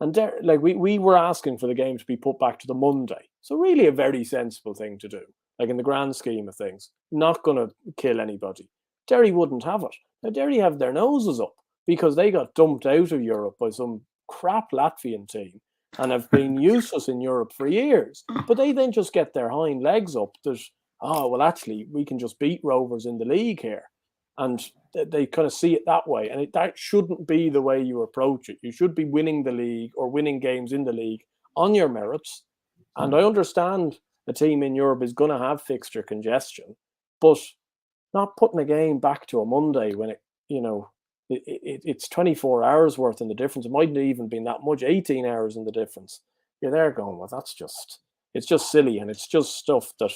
And like we were asking for the game to be put back to the Monday. So really a very sensible thing to do. Like, in the grand scheme of things, not going to kill anybody. Derry wouldn't have it. Now, Derry have their noses up because they got dumped out of Europe by some crap Latvian team and have been useless in Europe for years. But they then just get their hind legs up that, oh, well, actually, we can just beat Rovers in the league here. And they kind of see it that way. And that shouldn't be the way you approach it. You should be winning the league or winning games in the league on your merits. And I understand a team in Europe is going to have fixture congestion, but not putting a game back to a Monday when it's 24 hours worth in the difference. It mightn't even been that much, 18 hours in the difference. You're there going, well, it's just silly. And it's just stuff that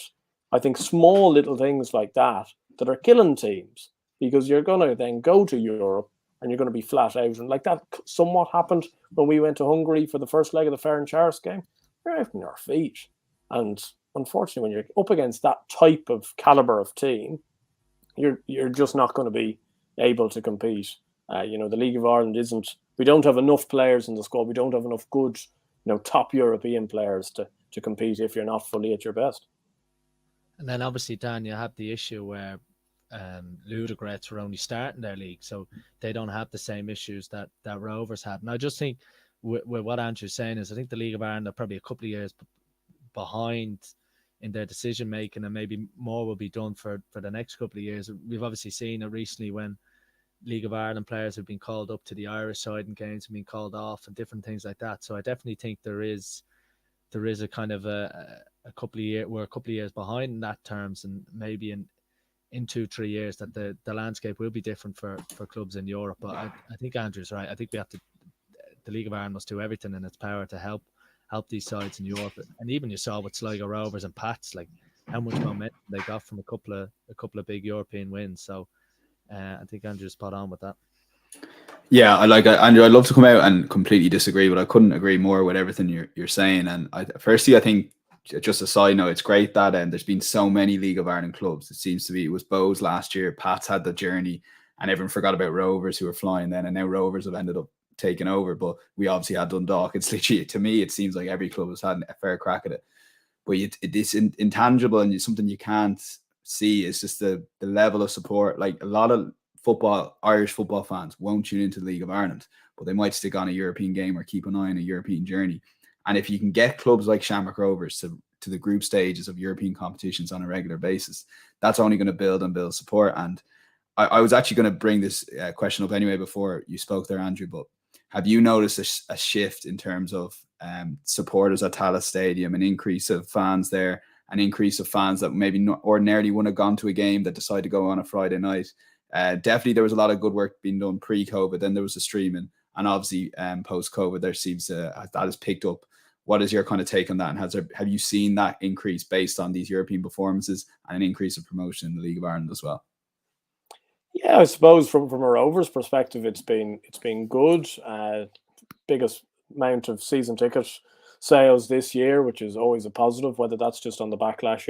I think small little things like that are killing teams, because you're going to then go to Europe and you're going to be flat out. And like that somewhat happened when we went to Hungary for the first leg of the Ferencváros game. We're out on our feet. And unfortunately, when you're up against that type of caliber of team, you're just not going to be able to compete. The League of Ireland we don't have enough players in the squad. We don't have enough good, top European players to compete if you're not fully at your best. And then obviously, Dan, you have the issue where Ludogorets were only starting their league, so they don't have the same issues that Rovers had. And I just think with what Andrew's saying is, I think the League of Ireland are probably a couple of years behind in their decision making, and maybe more will be done for the next couple of years. We've obviously seen it recently when League of Ireland players have been called up to the Irish side and games have been called off and different things like that. So I definitely think there is a kind of a couple of years, we're a couple of years behind in that terms, and maybe in 2-3 years that the landscape will be different for clubs in Europe. But I think Andrew's right. I think the League of Ireland must do everything in its power to help these sides in Europe. And even you saw with Sligo Rovers and Pats, like how much momentum they got from a couple of big European wins. So I think Andrew's spot on with that. Yeah, Andrew, I'd love to come out and completely disagree, but I couldn't agree more with everything you're saying. And firstly, I think, just a side note, it's great that there's been so many League of Ireland clubs. It seems to be, it was Bows last year, Pats had the journey, and everyone forgot about Rovers who were flying then, and now Rovers have ended up taking over. But we obviously had Dundalk. It's literally, to me, it seems like every club has had a fair crack at it. But it's intangible, and it's something you can't see. It's just the level of support. Like, a lot of Irish football fans won't tune into the League of Ireland, but they might stick on a European game or keep an eye on a European journey. And if you can get clubs like Shamrock Rovers to the group stages of European competitions on a regular basis, that's only going to build support. And I was actually going to bring this question up anyway before you spoke there, Andrew, but have you noticed a shift in terms of supporters at Tallaght Stadium, an increase of fans there, an increase of fans that maybe not ordinarily wouldn't have gone to a game that decide to go on a Friday night? Definitely there was a lot of good work being done pre-COVID. Then there was the streaming, and obviously post-COVID there seems that has picked up. What is your kind of take on that? And have you seen that increase based on these European performances and an increase of promotion in the League of Ireland as well? Yeah, I suppose from a Rovers perspective, it's been good. Biggest amount of season ticket sales this year, which is always a positive. Whether that's just on the backlash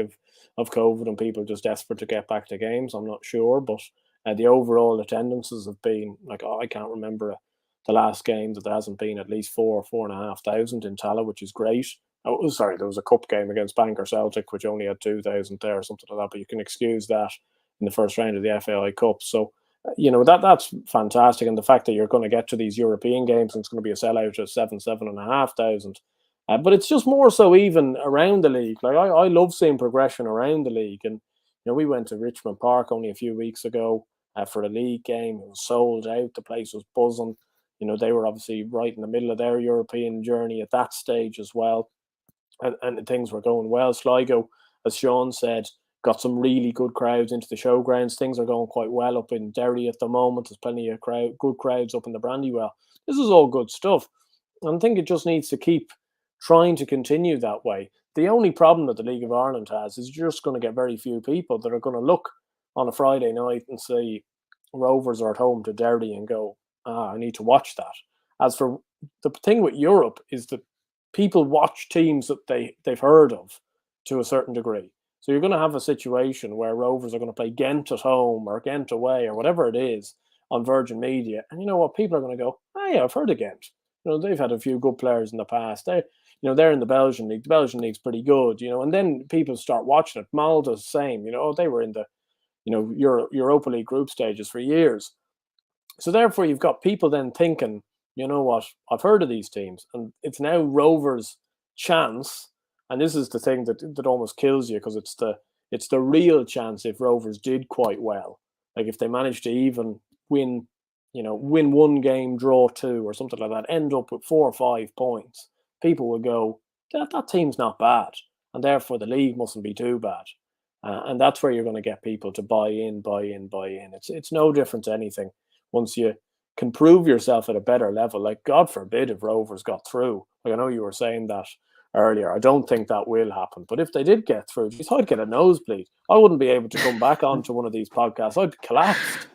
of COVID and people just desperate to get back to games, I'm not sure. But the overall attendances have been like, I can't remember the last game that there hasn't been at least 4,500 in Tallaght, which is great. Oh, sorry, there was a cup game against Bangor Celtic, which only had 2,000 there or something like that, but you can excuse that in the first round of the FAI Cup. So, that's fantastic. And the fact that you're going to get to these European games and it's going to be a sellout of 7,500. But it's just more so even around the league. Like I love seeing progression around the league. And, we went to Richmond Park only a few weeks ago for a league game. It was sold out. The place was buzzing. They were obviously right in the middle of their European journey at that stage as well. And things were going well. Sligo, as Sean said, got some really good crowds into the showgrounds. Things are going quite well up in Derry at the moment. There's plenty of good crowds up in the Brandywell. This is all good stuff. And I think it just needs to keep trying to continue that way. The only problem that the League of Ireland has is you're just going to get very few people that are going to look on a Friday night and say Rovers are at home to Derry and go, I need to watch that. As for the thing with Europe is that people watch teams that they've heard of to a certain degree. So you're going to have a situation where Rovers are going to play Ghent at home or Ghent away or whatever it is on Virgin Media. And you know what? People are going to go, oh yeah, I've heard of Ghent. They've had a few good players in the past. They're in the Belgian league. The Belgian league's pretty good, and then people start watching it. Malta's the same, they were in the, Europa League group stages for years. So therefore you've got people then thinking, you know what, I've heard of these teams and it's now Rovers' chance. And this is the thing that almost kills you, because it's the real chance if Rovers did quite well. Like if they managed to even win one game, draw two or something like that, end up with 4 or 5 points, people would go, that team's not bad. And therefore the league mustn't be too bad. And that's where you're going to get people to buy in. It's no different to anything. Once you can prove yourself at a better level, like God forbid if Rovers got through. Like I know you were saying that earlier. I don't think that will happen. But if they did get through, I'd get a nosebleed. I wouldn't be able to come back onto one of these podcasts. I'd collapse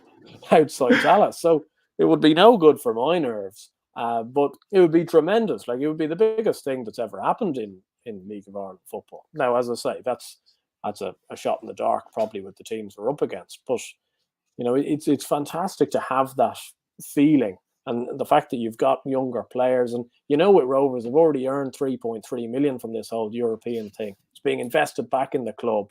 outside Tallaght. So it would be no good for my nerves. But it would be tremendous. Like it would be the biggest thing that's ever happened in League of Ireland football. Now, as I say, that's a shot in the dark probably with the teams we're up against. But it's fantastic to have that feeling. And the fact that you've got younger players, and with Rovers, they've already earned 3.3 million from this whole European thing. It's being invested back in the club,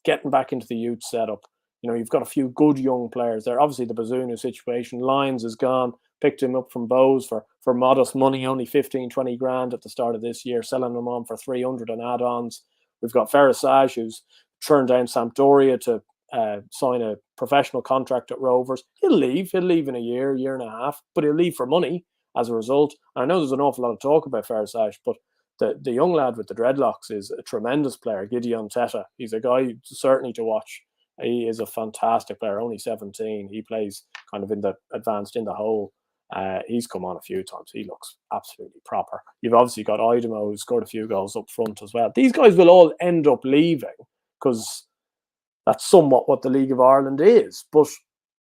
getting back into the youth setup. You've got a few good young players there. Obviously, the Bazunu situation, Lyons is gone, picked him up from Bowes for modest money, only 15, 20 grand at the start of this year, selling them on for 300 and add-ons. We've got Ferrisage, who's turned down Sampdoria to sign a professional contract at Rovers. He'll leave in a year and a half, but he'll leave for money as a result. And I know there's an awful lot of talk about Ferrisage, but the young lad with the dreadlocks is a tremendous player, Gideon Teta. He's a guy certainly to watch. He is a fantastic player, only 17. He plays kind of in the advanced in the hole. He's come on a few times. He looks absolutely proper. You've obviously got Idemo, who scored a few goals up front as well. These guys will all end up leaving because that's somewhat what the League of Ireland is. But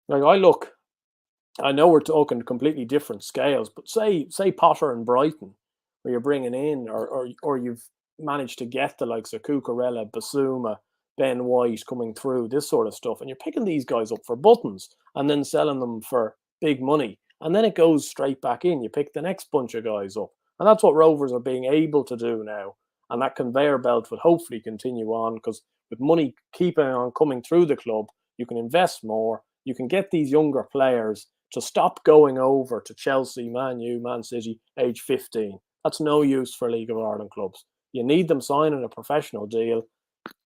like I know we're talking completely different scales, but say Potter and Brighton, where you're bringing in, or you've managed to get the likes of Cucurella, Basuma, Ben White coming through, this sort of stuff, and you're picking these guys up for buttons and then selling them for big money, and then it goes straight back in. You pick the next bunch of guys up, and that's what Rovers are being able to do now, and that conveyor belt will hopefully continue on, because with money keeping on coming through the club, you can invest more, you can get these younger players to stop going over to Chelsea, Man U, Man City, age 15. That's no use for League of Ireland clubs. You need them signing a professional deal.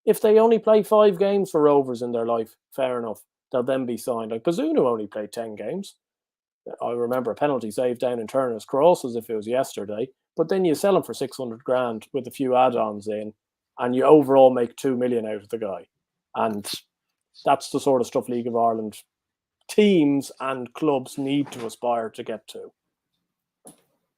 If they only play 5 games for Rovers in their life, fair enough. They'll then be signed. Like Bazunu only played 10 games. I remember a penalty save down in Turner's Cross as if it was yesterday. But then you sell him for 600 grand with a few add-ons in, and you overall make 2 million out of the guy. And that's the sort of stuff League of Ireland teams and clubs need to aspire to get to.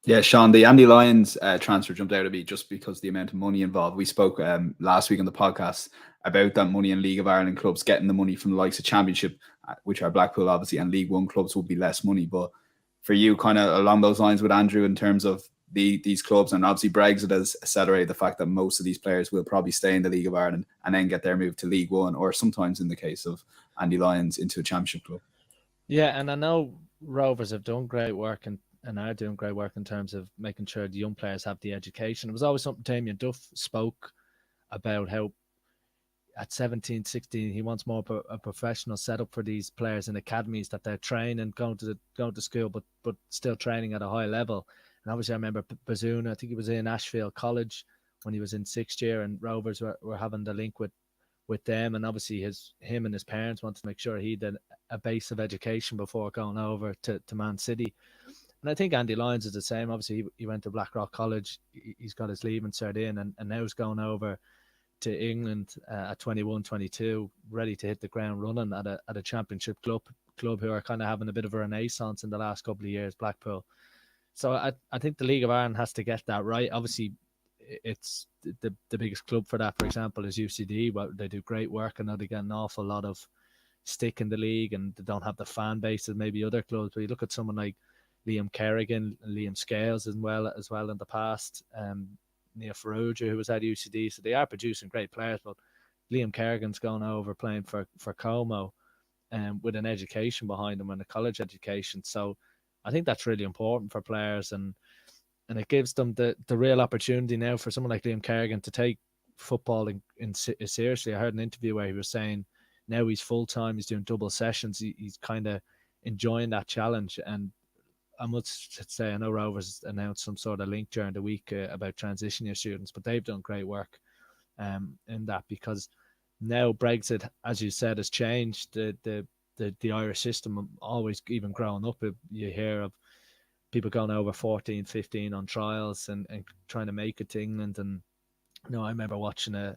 Yeah, Sean, the Andy Lyons transfer jumped out at me just because the amount of money involved. We spoke last week on the podcast about that money in League of Ireland clubs getting the money from the likes of Championship, which are Blackpool obviously, and League One clubs would be less money. But for you, kind of along those lines with Andrew, in terms of these clubs, and obviously Brexit has accelerated the fact that most of these players will probably stay in the League of Ireland and then get their move to League One, or sometimes in the case of Andy Lyons into a Championship club. Yeah, and I know Rovers have done great work and are doing great work in terms of making sure the young players have the education. It was always something Damien Duff spoke about, how at 17, 16, he wants more of a professional setup for these players in academies, that they're training, going to school, but still training at a high level. And obviously I remember Bazuna, I think he was in Ashfield College when he was in 6th year, and Rovers were having the link with them, and obviously him and his parents wanted to make sure he did a base of education before going over to Man City. And I think Andy Lyons is the same. Obviously, he went to Blackrock College. He's got his leaving cert in, and now he's going over to England at 21, 22, ready to hit the ground running at a Championship club who are kind of having a bit of a renaissance in the last couple of years, Blackpool. So I think the League of Ireland has to get that right. Obviously, it's the biggest club for that, for example, is UCD. Well, they do great work. I know they get an awful lot of stick in the league, and they don't have the fan base as maybe other clubs. But you look at someone like Liam Kerrigan, Liam Scales as well in the past, Neil Ferrugia, who was at UCD. So they are producing great players, but Liam Kerrigan's gone over playing for Como with an education behind him and a college education. So I think that's really important for players, and it gives them the real opportunity now for someone like Liam Kerrigan to take football in seriously. I heard an interview where he was saying now he's full-time, he's doing double sessions, he's kind of enjoying that challenge. And I must say, I know Rovers announced some sort of link during the week about transition year students, but they've done great work in that, because now Brexit, as you said, has changed the Irish system. Always, even growing up, you hear of people going over 14, 15 on trials and trying to make it to England. And I remember watching a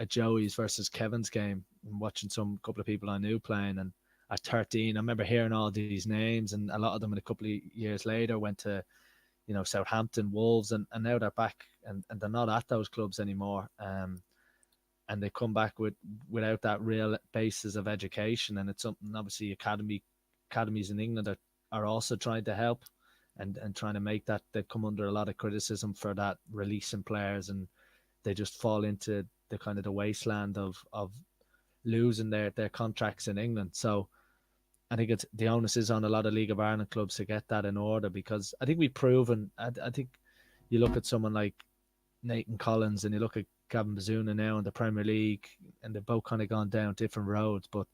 Joey's versus Kevin's game, and watching couple of people I knew playing, and at 13, I remember hearing all these names, and a lot of them in a couple of years later went to, Southampton, Wolves, and now they're back, and they're not at those clubs anymore. And they come back without that real basis of education. And it's something, obviously, academies in England are also trying to help and trying to make that. They've come under a lot of criticism for that, releasing players, and they just fall into the kind of the wasteland of losing their contracts in England. So I think the onus is on a lot of League of Ireland clubs to get that in order, because I think we've proven, I think you look at someone like Nathan Collins and you look at Gavin Bazuna now in the Premier League, and they've both kind of gone down different roads, but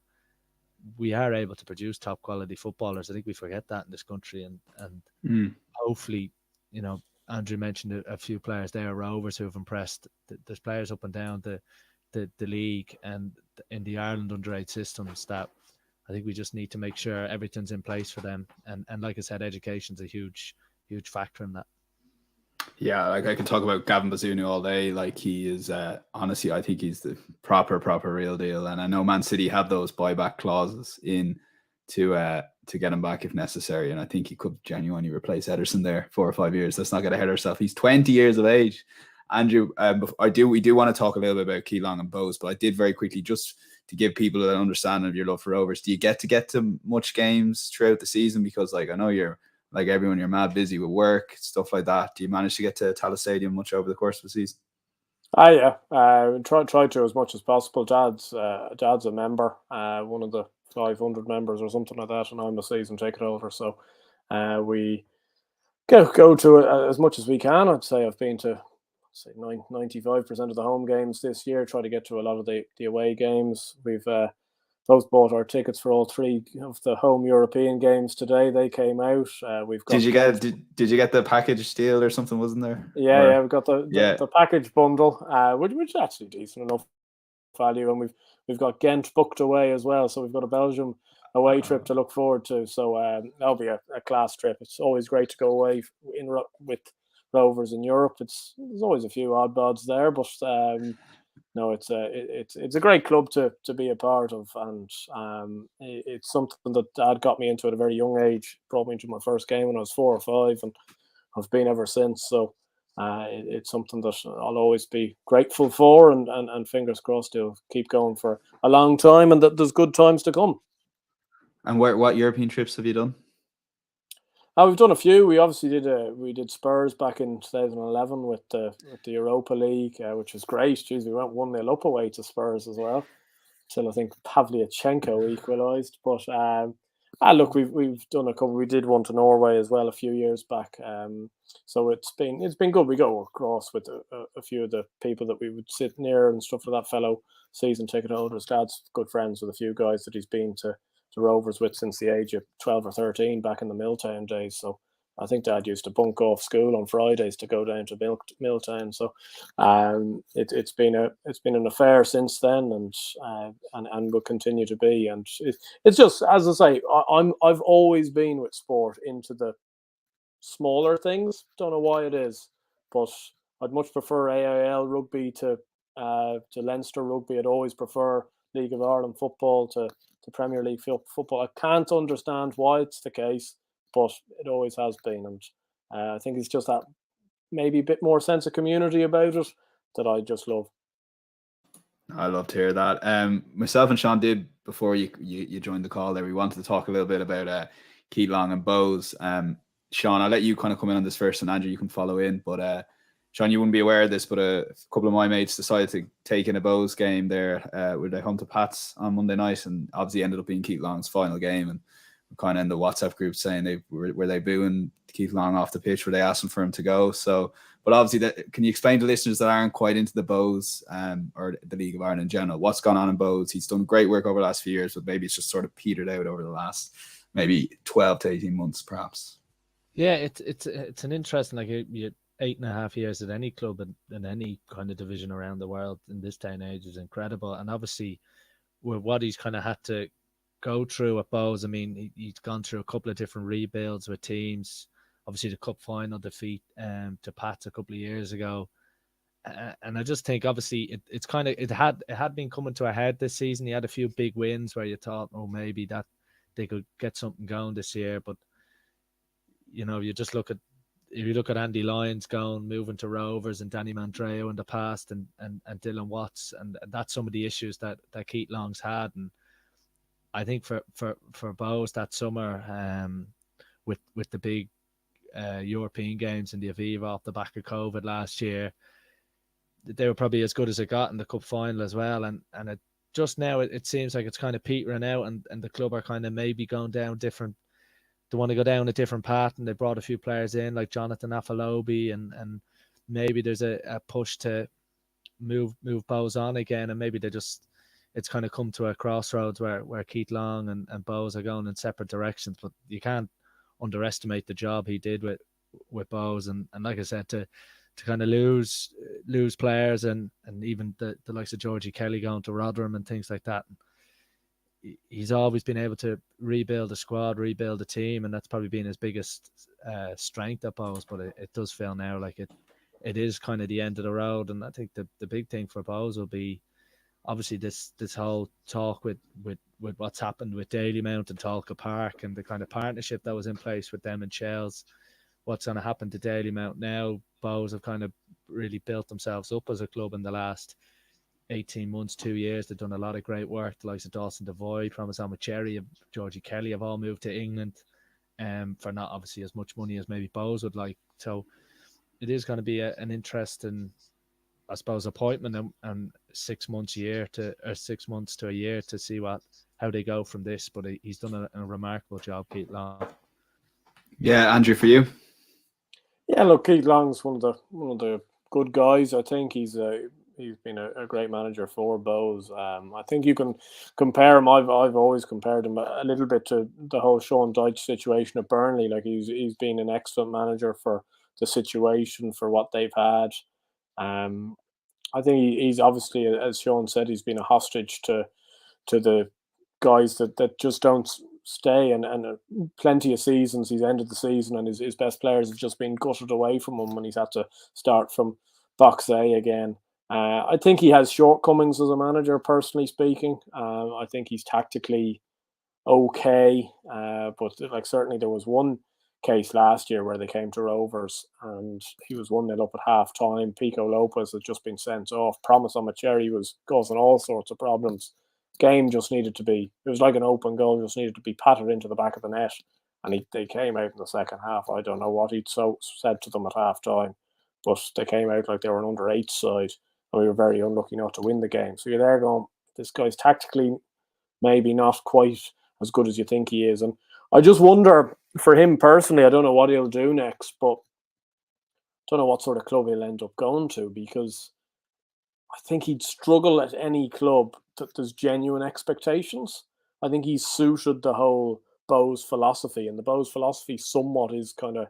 we are able to produce top quality footballers. I think we forget that in this country, and hopefully, Andrew mentioned a few players there, Rovers, who have impressed. There's players up and down the league and in the Ireland under-8 systems that I think we just need to make sure everything's in place for them. And like I said, education's a huge factor in that. Yeah, like I can talk about Gavin Bazunu all day. Like, he is honestly, I think he's the proper real deal. And I know Man City have those buyback clauses in to get him back if necessary. And I think he could genuinely replace Ederson there 4 or 5 years. Let's not get ahead of ourselves. He's 20 years of age. Andrew, we do want to talk a little bit about Keylong and Bowes, but I did very quickly, just to give people an understanding of your love for Rovers. Do you get to much games throughout the season? Because I know you're, like everyone, you're mad busy with work, stuff like that. Do you manage to get to Tallaght Stadium much over the course of the season? Yeah. Try to as much as possible. Dad's a member, one of the 500 members or something like that, and I'm a season ticket holder. So we go to it as much as we can. I'd say I've been to 95% of the home games this year. Try to get to a lot of the away games. We've both bought our tickets for all 3 of the home European games today. They came out. We've got. Did you get the package deal or something? Wasn't there? Yeah, we've got the package bundle, which is actually decent enough value, and we've got Ghent booked away as well, so we've got a Belgium away trip to look forward to. So that'll be a class trip. It's always great to go away with Rovers in Europe. There's always a few odd bods there, but no, it's a great club to be a part of, and it's something that Dad got me into at a very young age. Brought me into my first game when I was 4 or 5, and I've been ever since. So it's something that I'll always be grateful for, and fingers crossed it'll keep going for a long time, and that there's good times to come. And what European trips have you done? We've done a few. We obviously did Spurs back in 2011 with the Europa League, which was great. Jeez, we went 1-0 up away to Spurs as well, till I think Pavlyuchenko equalised. But look, we've done a couple. We did one to Norway as well a few years back. So it's been good. We go across with a few of the people that we would sit near and stuff like that. Fellow season ticket holders. Dad's good friends with a few guys that he's been to Rovers with since the age of 12 or 13 back in the Milltown days. So I think Dad used to bunk off school on Fridays to go down to Milltown. So it's been an affair since then, and will continue to be. And it's just, as I say, I've always been with sport into the smaller things. Don't know why it is, but I'd much prefer AIL rugby to Leinster rugby. I'd always prefer League of Ireland football to Premier League football. I can't understand why it's the case, but it always has been. And I think it's just that maybe a bit more sense of community about it that I just love. I love to hear that. Myself and Sean did, before you joined the call there, we wanted to talk a little bit about Keith Long and Bowes. Sean, I'll let you kind of come in on this first, and Andrew, you can follow in. But Sean, you wouldn't be aware of this, but a couple of my mates decided to take in a Bowes game there where they home to Pats on Monday night, and obviously ended up being Keith Long's final game. And we're kind of in the WhatsApp group saying were they booing Keith Long off the pitch? Were they asking for him to go? So, but obviously, can you explain to listeners that aren't quite into the Bowes or the League of Ireland in general, what's gone on in Bowes? He's done great work over the last few years, but maybe it's just sort of petered out over the last maybe 12 to 18 months, perhaps. Yeah, it's an interesting, like, you 8.5 years at any club in any kind of division around the world in this day and age is incredible. And obviously, with what he's kind of had to go through at Bowes, I mean, he's gone through a couple of different rebuilds with teams. Obviously, the cup final defeat to Pats a couple of years ago, and I just think obviously it had been coming to a head this season. He had a few big wins where you thought, oh, maybe that they could get something going this year, but you just look at. If you look at Andy Lyons moving to Rovers, and Danny Mandreo in the past, and Dylan Watts, and that's some of the issues that Keith Long's had. And I think for Bowes that summer, with the big European games in the Aviva off the back of COVID last year, they were probably as good as it got in the cup final as well. And it just now it seems like it's kind of petering out, and the club are kind of maybe going down different. They want to go down a different path, and they brought a few players in like Jonathan Afalobi, and maybe there's a push to move Bowes on again, and maybe it's kind of come to a crossroads where Keith Long and Bowes are going in separate directions. But you can't underestimate the job he did with Bowes, and like I said, to kind of lose players, and even the likes of Georgie Kelly going to Rotherham and things like that. He's always been able to rebuild a squad, rebuild a team, and that's probably been his biggest strength at Bowes. But it does feel now like it is kind of the end of the road. And I think the big thing for Bowes will be obviously this whole talk with what's happened with Dalymount and Talca Park, and the kind of partnership that was in place with them and Shells. What's going to happen to Dalymount now? Bowes have kind of really built themselves up as a club in the last 18 months, 2 years. They've done a lot of great work. The likes of Dawson Devoy, Promise Amacherry, Georgie Kelly have all moved to England for not obviously as much money as maybe Bowes would like. So it is going to be an interesting, I suppose, appointment, and 6 months to a year to see how they go from this. But he's done a remarkable job, Keith Long. Yeah, Andrew, for you. Yeah, look, Keith Long's one of the good guys. I think he's been a great manager for Bowes. I think you can compare him. I've always compared him a little bit to the whole Sean Dyche situation at Burnley. Like he's been an excellent manager for the situation, for what they've had. I think he's obviously, as Sean said, he's been a hostage to the guys that just don't stay, and plenty of seasons he's ended the season and his best players have just been gutted away from him when he's had to start from box A again. I think he has shortcomings as a manager, personally speaking. I think he's tactically okay, but like certainly there was one case last year where they came to Rovers and he was 1-0 up at half time. Pico Lopez had just been sent off. Promise Omacheri was causing all sorts of problems. Game just needed to be, it was like an open goal, just needed to be patted into the back of the net. And they came out in the second half. I don't know what he'd said to them at half time, but they came out like they were an under 8 side. And we were very unlucky not to win the game. So you're there going, this guy's tactically maybe not quite as good as you think he is. And I just wonder, for him personally, I don't know what he'll do next, but I don't know what sort of club he'll end up going to, because I think he'd struggle at any club that there's genuine expectations. I think he's suited the whole Bowes philosophy, and the Bowes philosophy somewhat is kind of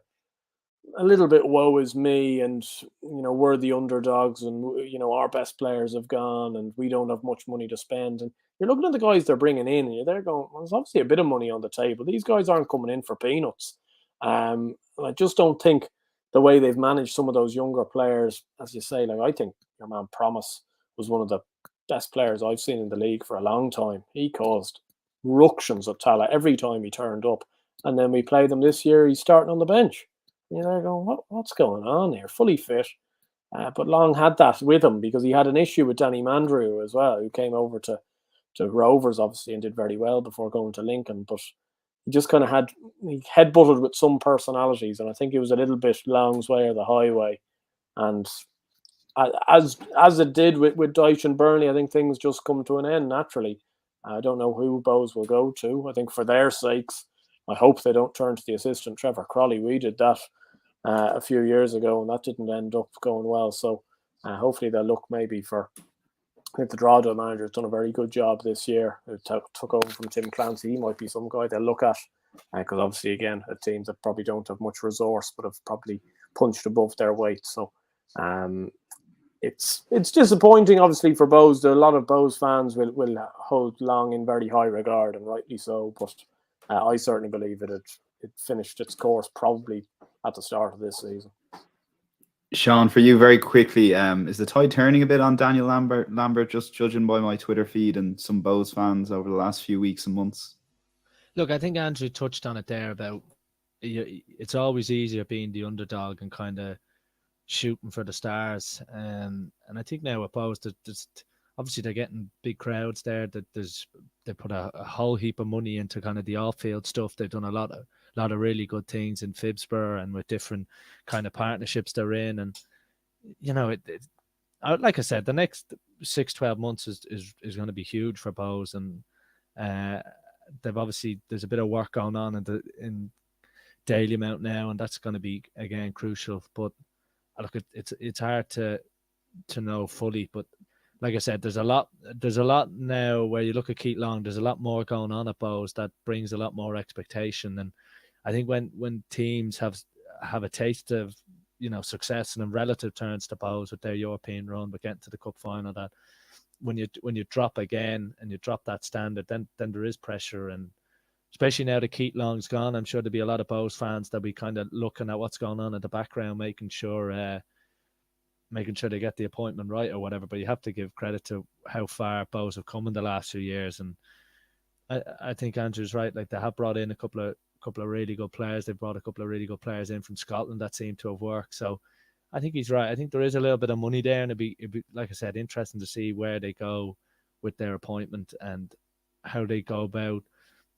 a little bit woe is me, and we're the underdogs, and our best players have gone and we don't have much money to spend. And you're looking at the guys they're bringing in and you're there going, well, there's obviously a bit of money on the table. These guys aren't coming in for peanuts. And I just don't think the way they've managed some of those younger players, as you say, like I think your man Promise was one of the best players I've seen in the league for a long time. He caused ructions of talent every time he turned up, and then we played them this year, he's starting on the bench. You're going, what's going on here? Fully fit. But Long had that with him because he had an issue with Danny Mandrew as well, who came over to Rovers, obviously, and did very well before going to Lincoln. But he just kind of he headbutted with some personalities, and I think it was a little bit Long's way or the highway. And as it did with Dyche and Burnley, I think things just come to an end naturally. I don't know who Bowes will go to. I think for their sakes, I hope they don't turn to the assistant Trevor Crowley. We did that a few years ago, and that didn't end up going well. So hopefully they'll look maybe for. I think the Drogheda manager has done a very good job this year. It took over from Tim Clancy. He might be some guy they'll look at, because obviously, again, a team that probably don't have much resource but have probably punched above their weight. So it's disappointing, obviously, for Bowes. A lot of Bowes fans will hold Long in very high regard, and rightly so. But I certainly believe it finished its course probably at the start of this season. Sean, for you, very quickly, is the tide turning a bit on Daniel Lambert, just judging by my Twitter feed and some Bowes fans over the last few weeks and months? Look, I think Andrew touched on it there about it's always easier being the underdog and kind of shooting for the stars. And I think now with Bowes, obviously they're getting big crowds there. They put a whole heap of money into kind of the off-field stuff. They've done a lot of really good things in Phibsborough and with different kind of partnerships they're in. And like I said, the next 6-12 months is going to be huge for Bowes, and they've obviously, there's a bit of work going on in Dalymount now, and that's going to be again crucial. But look, it's hard to know fully, but like I said, there's a lot now where you look at Keith Long, there's a lot more going on at Bowes that brings a lot more expectation. And I think when teams have a taste of success and in relative terms to Bowes with their European run, but getting to the cup final, that when you drop again and you drop that standard, then there is pressure. And especially now that Keith Long's gone, I'm sure there'll be a lot of Bowes fans that be kind of looking at what's going on in the background, making sure they get the appointment right or whatever. But you have to give credit to how far Bowes have come in the last few years. And I think Andrew's right. Like, they have brought in a couple of really good players. They brought a couple of really good players in from Scotland that seem to have worked. So I think he's right. I think there is a little bit of money there, and it'd be like I said, interesting to see where they go with their appointment and how they go about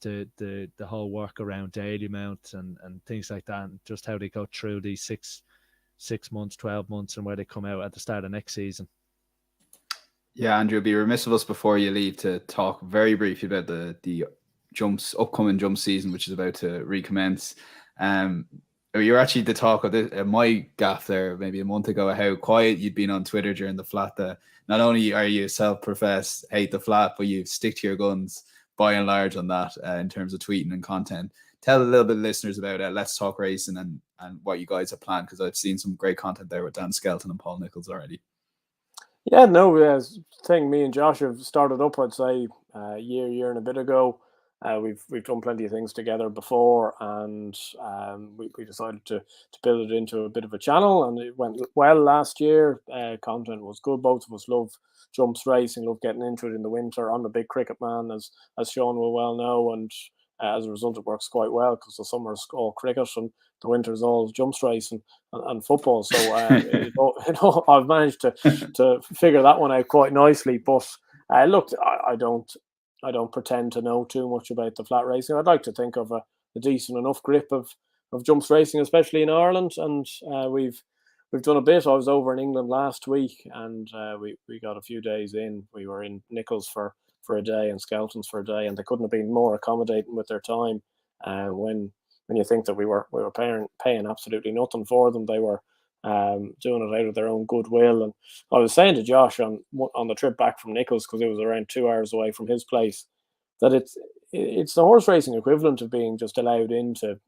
the whole work around Dalymount and things like that, and just how they go through these 6 months, 12 months, and where they come out at the start of next season. Yeah, Andrew, it'd be remiss of us before you leave to talk very briefly about the upcoming jump season, which is about to recommence. You're actually the talk of this, my gaff there maybe a month ago, how quiet you'd been on Twitter during the flat. That not only are you self-professed hate the flat, but you stick to your guns by and large on that in terms of tweeting and content. Tell a little bit of listeners about Let's Talk Racing and what you guys have planned, because I've seen some great content there with Dan Skelton and Paul Nichols already. Yeah, no, thing me and Josh have started up, I'd say, year and a bit ago. We've done plenty of things together before, and we decided to build it into a bit of a channel, and it went well last year. Content was good. Both of us love jumps racing, love getting into it in the winter. I'm a big cricket man, as Sean will well know, and as a result, it works quite well because the summer's all cricket and the winter's all jumps racing and football. So I've managed to figure that one out quite nicely. But look, I don't pretend to know too much about the flat racing. I'd like to think of a decent enough grip of jumps racing, especially in Ireland, and we've done a bit. I was over in England last week, and we got a few days in. We were in Nichols for a day and Skelton's for a day, and they couldn't have been more accommodating with their time. When you think that we were paying absolutely nothing for them, they were doing it out of their own goodwill. And I was saying to Josh on the trip back from Nichols, because it was around 2 hours away from his place, that it's the horse racing equivalent of being just allowed in to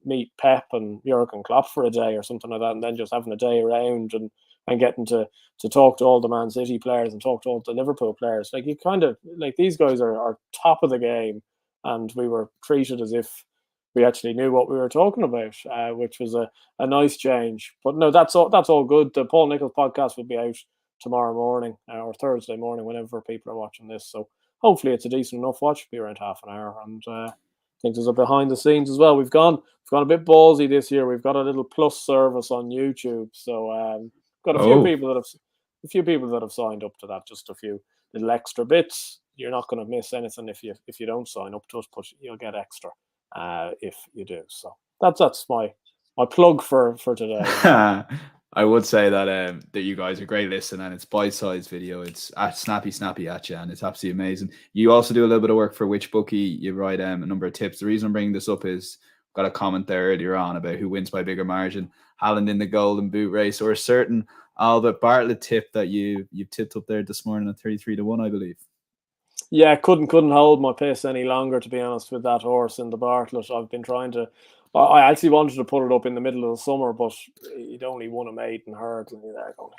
meet Pep and Jurgen Klopp for a day or something like that, and then just having a day around and getting to talk to all the Man City players and talk to all the Liverpool players. Like, you kind of, like, these guys are top of the game, and we were treated as if we actually knew what we were talking about, which was a nice change. But no, that's all good. The Paul Nichols podcast will be out tomorrow morning or Thursday morning, whenever people are watching this. So hopefully it's a decent enough watch. It'll be around half an hour, and I think there's a behind the scenes as well. We've gone a bit ballsy this year. We've got a little plus service on YouTube, so got a few people that have signed up to that. Just a few little extra bits. You're not going to miss anything if you don't sign up to us, but you'll get extra if you do. So that's my plug for today. I would say that you guys are great listening, and it's bite-sized video. It's snappy at you, and it's absolutely amazing. You also do a little bit of work for Which Bookie. You write a number of tips. The reason I'm bringing this up is got a comment there earlier on about who wins by bigger margin, Haaland in the Golden Boot race, or a certain Albert Bartlett tip that you've tipped up there this morning at 33-1, I believe. Yeah, couldn't hold my piss any longer, to be honest, with that horse in the Bartlett. I've been trying to. I actually wanted to put it up in the middle of the summer, but he'd only won a maiden hurdle, and you're there going,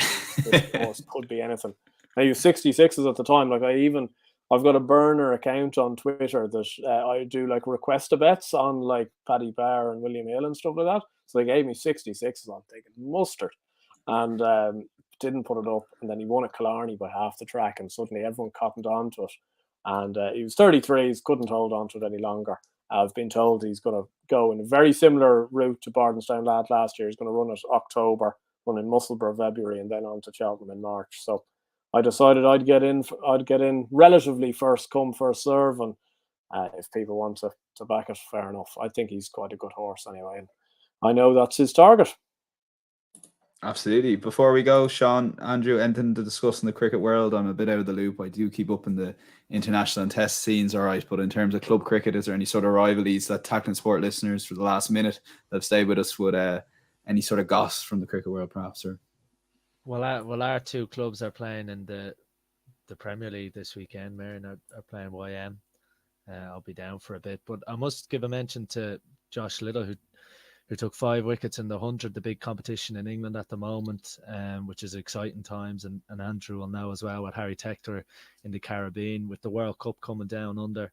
this horse could be anything. Now, he was 66s at the time. Like, I've got a burner account on Twitter that I do like request a bets on, like Paddy Barr and William Hill and stuff like that. So they gave me 66s on taking mustard, and didn't put it up. And then he won at Killarney by half the track, and suddenly everyone cottoned on to it. And he was 33s, couldn't hold on to it any longer. I've been told he's going to go in a very similar route to Bardenstown Lad last year. He's going to run it October, run in Musselburgh February, and then on to Cheltenham in March. So I decided I'd get in relatively first come, first serve, and if people want to back it, fair enough. I think he's quite a good horse anyway, and I know that's his target. Absolutely. Before we go, Sean, Andrew, anything to discuss in the cricket world? I'm a bit out of the loop. I do keep up in the international and test scenes, all right. But in terms of club cricket, is there any sort of rivalries that Tackling Sport listeners for the last minute that have stayed with us would any sort of goss from the cricket world, perhaps? Or well, our two clubs are playing in the Premier League this weekend. Marion are playing YM. I'll be down for a bit, but I must give a mention to Josh Little, who took 5 wickets in the 100, the big competition in England at the moment, which is exciting times. And Andrew will know as well with Harry Tector in the Caribbean, with the World Cup coming down under,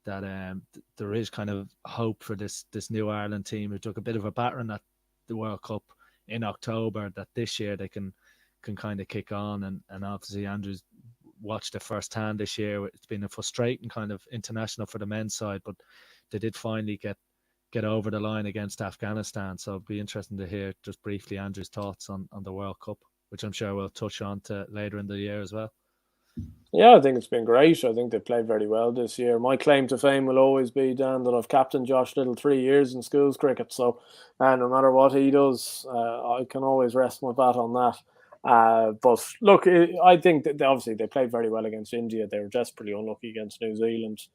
that there is kind of hope for this new Ireland team who took a bit of a battering at the World Cup in October, that this year they can kind of kick on. And obviously Andrew's watched it firsthand this year. It's been a frustrating kind of international for the men's side, but they did finally get over the line against Afghanistan. So it'll be interesting to hear just briefly Andrew's thoughts on the World Cup, which I'm sure we'll touch on to later in the year as well. Yeah, I think it's been great. I think they played very well this year. My claim to fame will always be, Dan, that I've captained Josh Little 3 years in schools cricket. So no matter what he does, I can always rest my bat on that. But look, I think that obviously they played very well against India. They were desperately unlucky against New Zealand.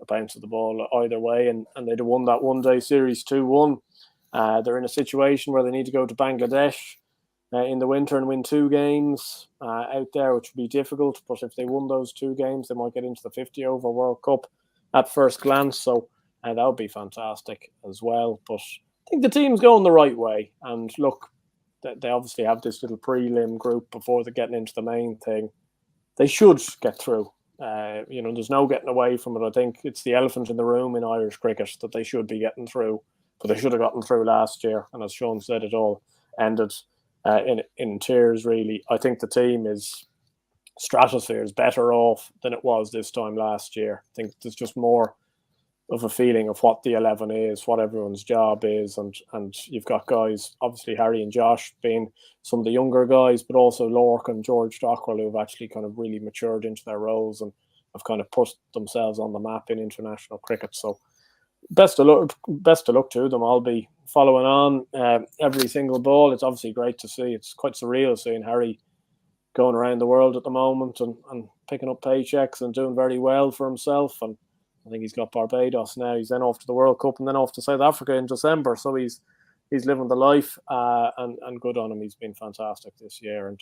A bounce of the ball either way, and they'd have won that one-day series 2-1. They're in a situation where they need to go to Bangladesh in the winter and win 2 games out there, which would be difficult. But if they won those 2 games, they might get into the 50-over World Cup at first glance. So that would be fantastic as well. But I think the team's going the right way. And look, they obviously have this little prelim group before they're getting into the main thing. They should get through. There's no getting away from it. I think it's the elephant in the room in Irish cricket that they should be getting through, but they should have gotten through last year. And as Sean said, it all ended in tears, really. I think the team stratosphere is better off than it was this time last year. I think there's just more of a feeling of what the 11 is, what everyone's job is, and you've got guys, obviously Harry and Josh being some of the younger guys, but also Lorcan and George Dockrell, who have actually kind of really matured into their roles and have kind of put themselves on the map in international cricket. So best of luck to them. I'll be following on every single ball. It's obviously great to see. It's quite surreal seeing Harry going around the world at the moment and picking up paychecks and doing very well for himself. And I think he's got Barbados now. He's then off to the World Cup and then off to South Africa in December. So he's living the life, and good on him. He's been fantastic this year. And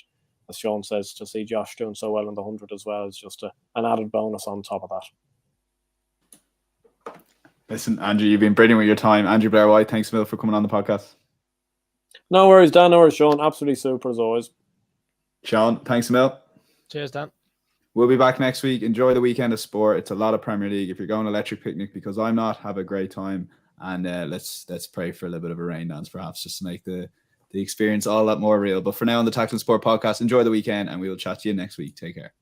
as Sean says, to see Josh doing so well in the 100 as well is just an added bonus on top of that. Listen, Andrew, you've been brilliant with your time. Andrew Blair White, thanks a million for coming on the podcast. No worries, Dan. No worries, Sean. Absolutely super as always. Sean, thanks a million. Cheers, Dan. We'll be back next week. Enjoy the weekend of sport. It's a lot of Premier League. If you're going electric picnic, because I'm not, have a great time. And let's pray for a little bit of a rain dance, perhaps, just to make the experience all that more real. But for now, on the Tackling Sport podcast, enjoy the weekend, and we will chat to you next week. Take care.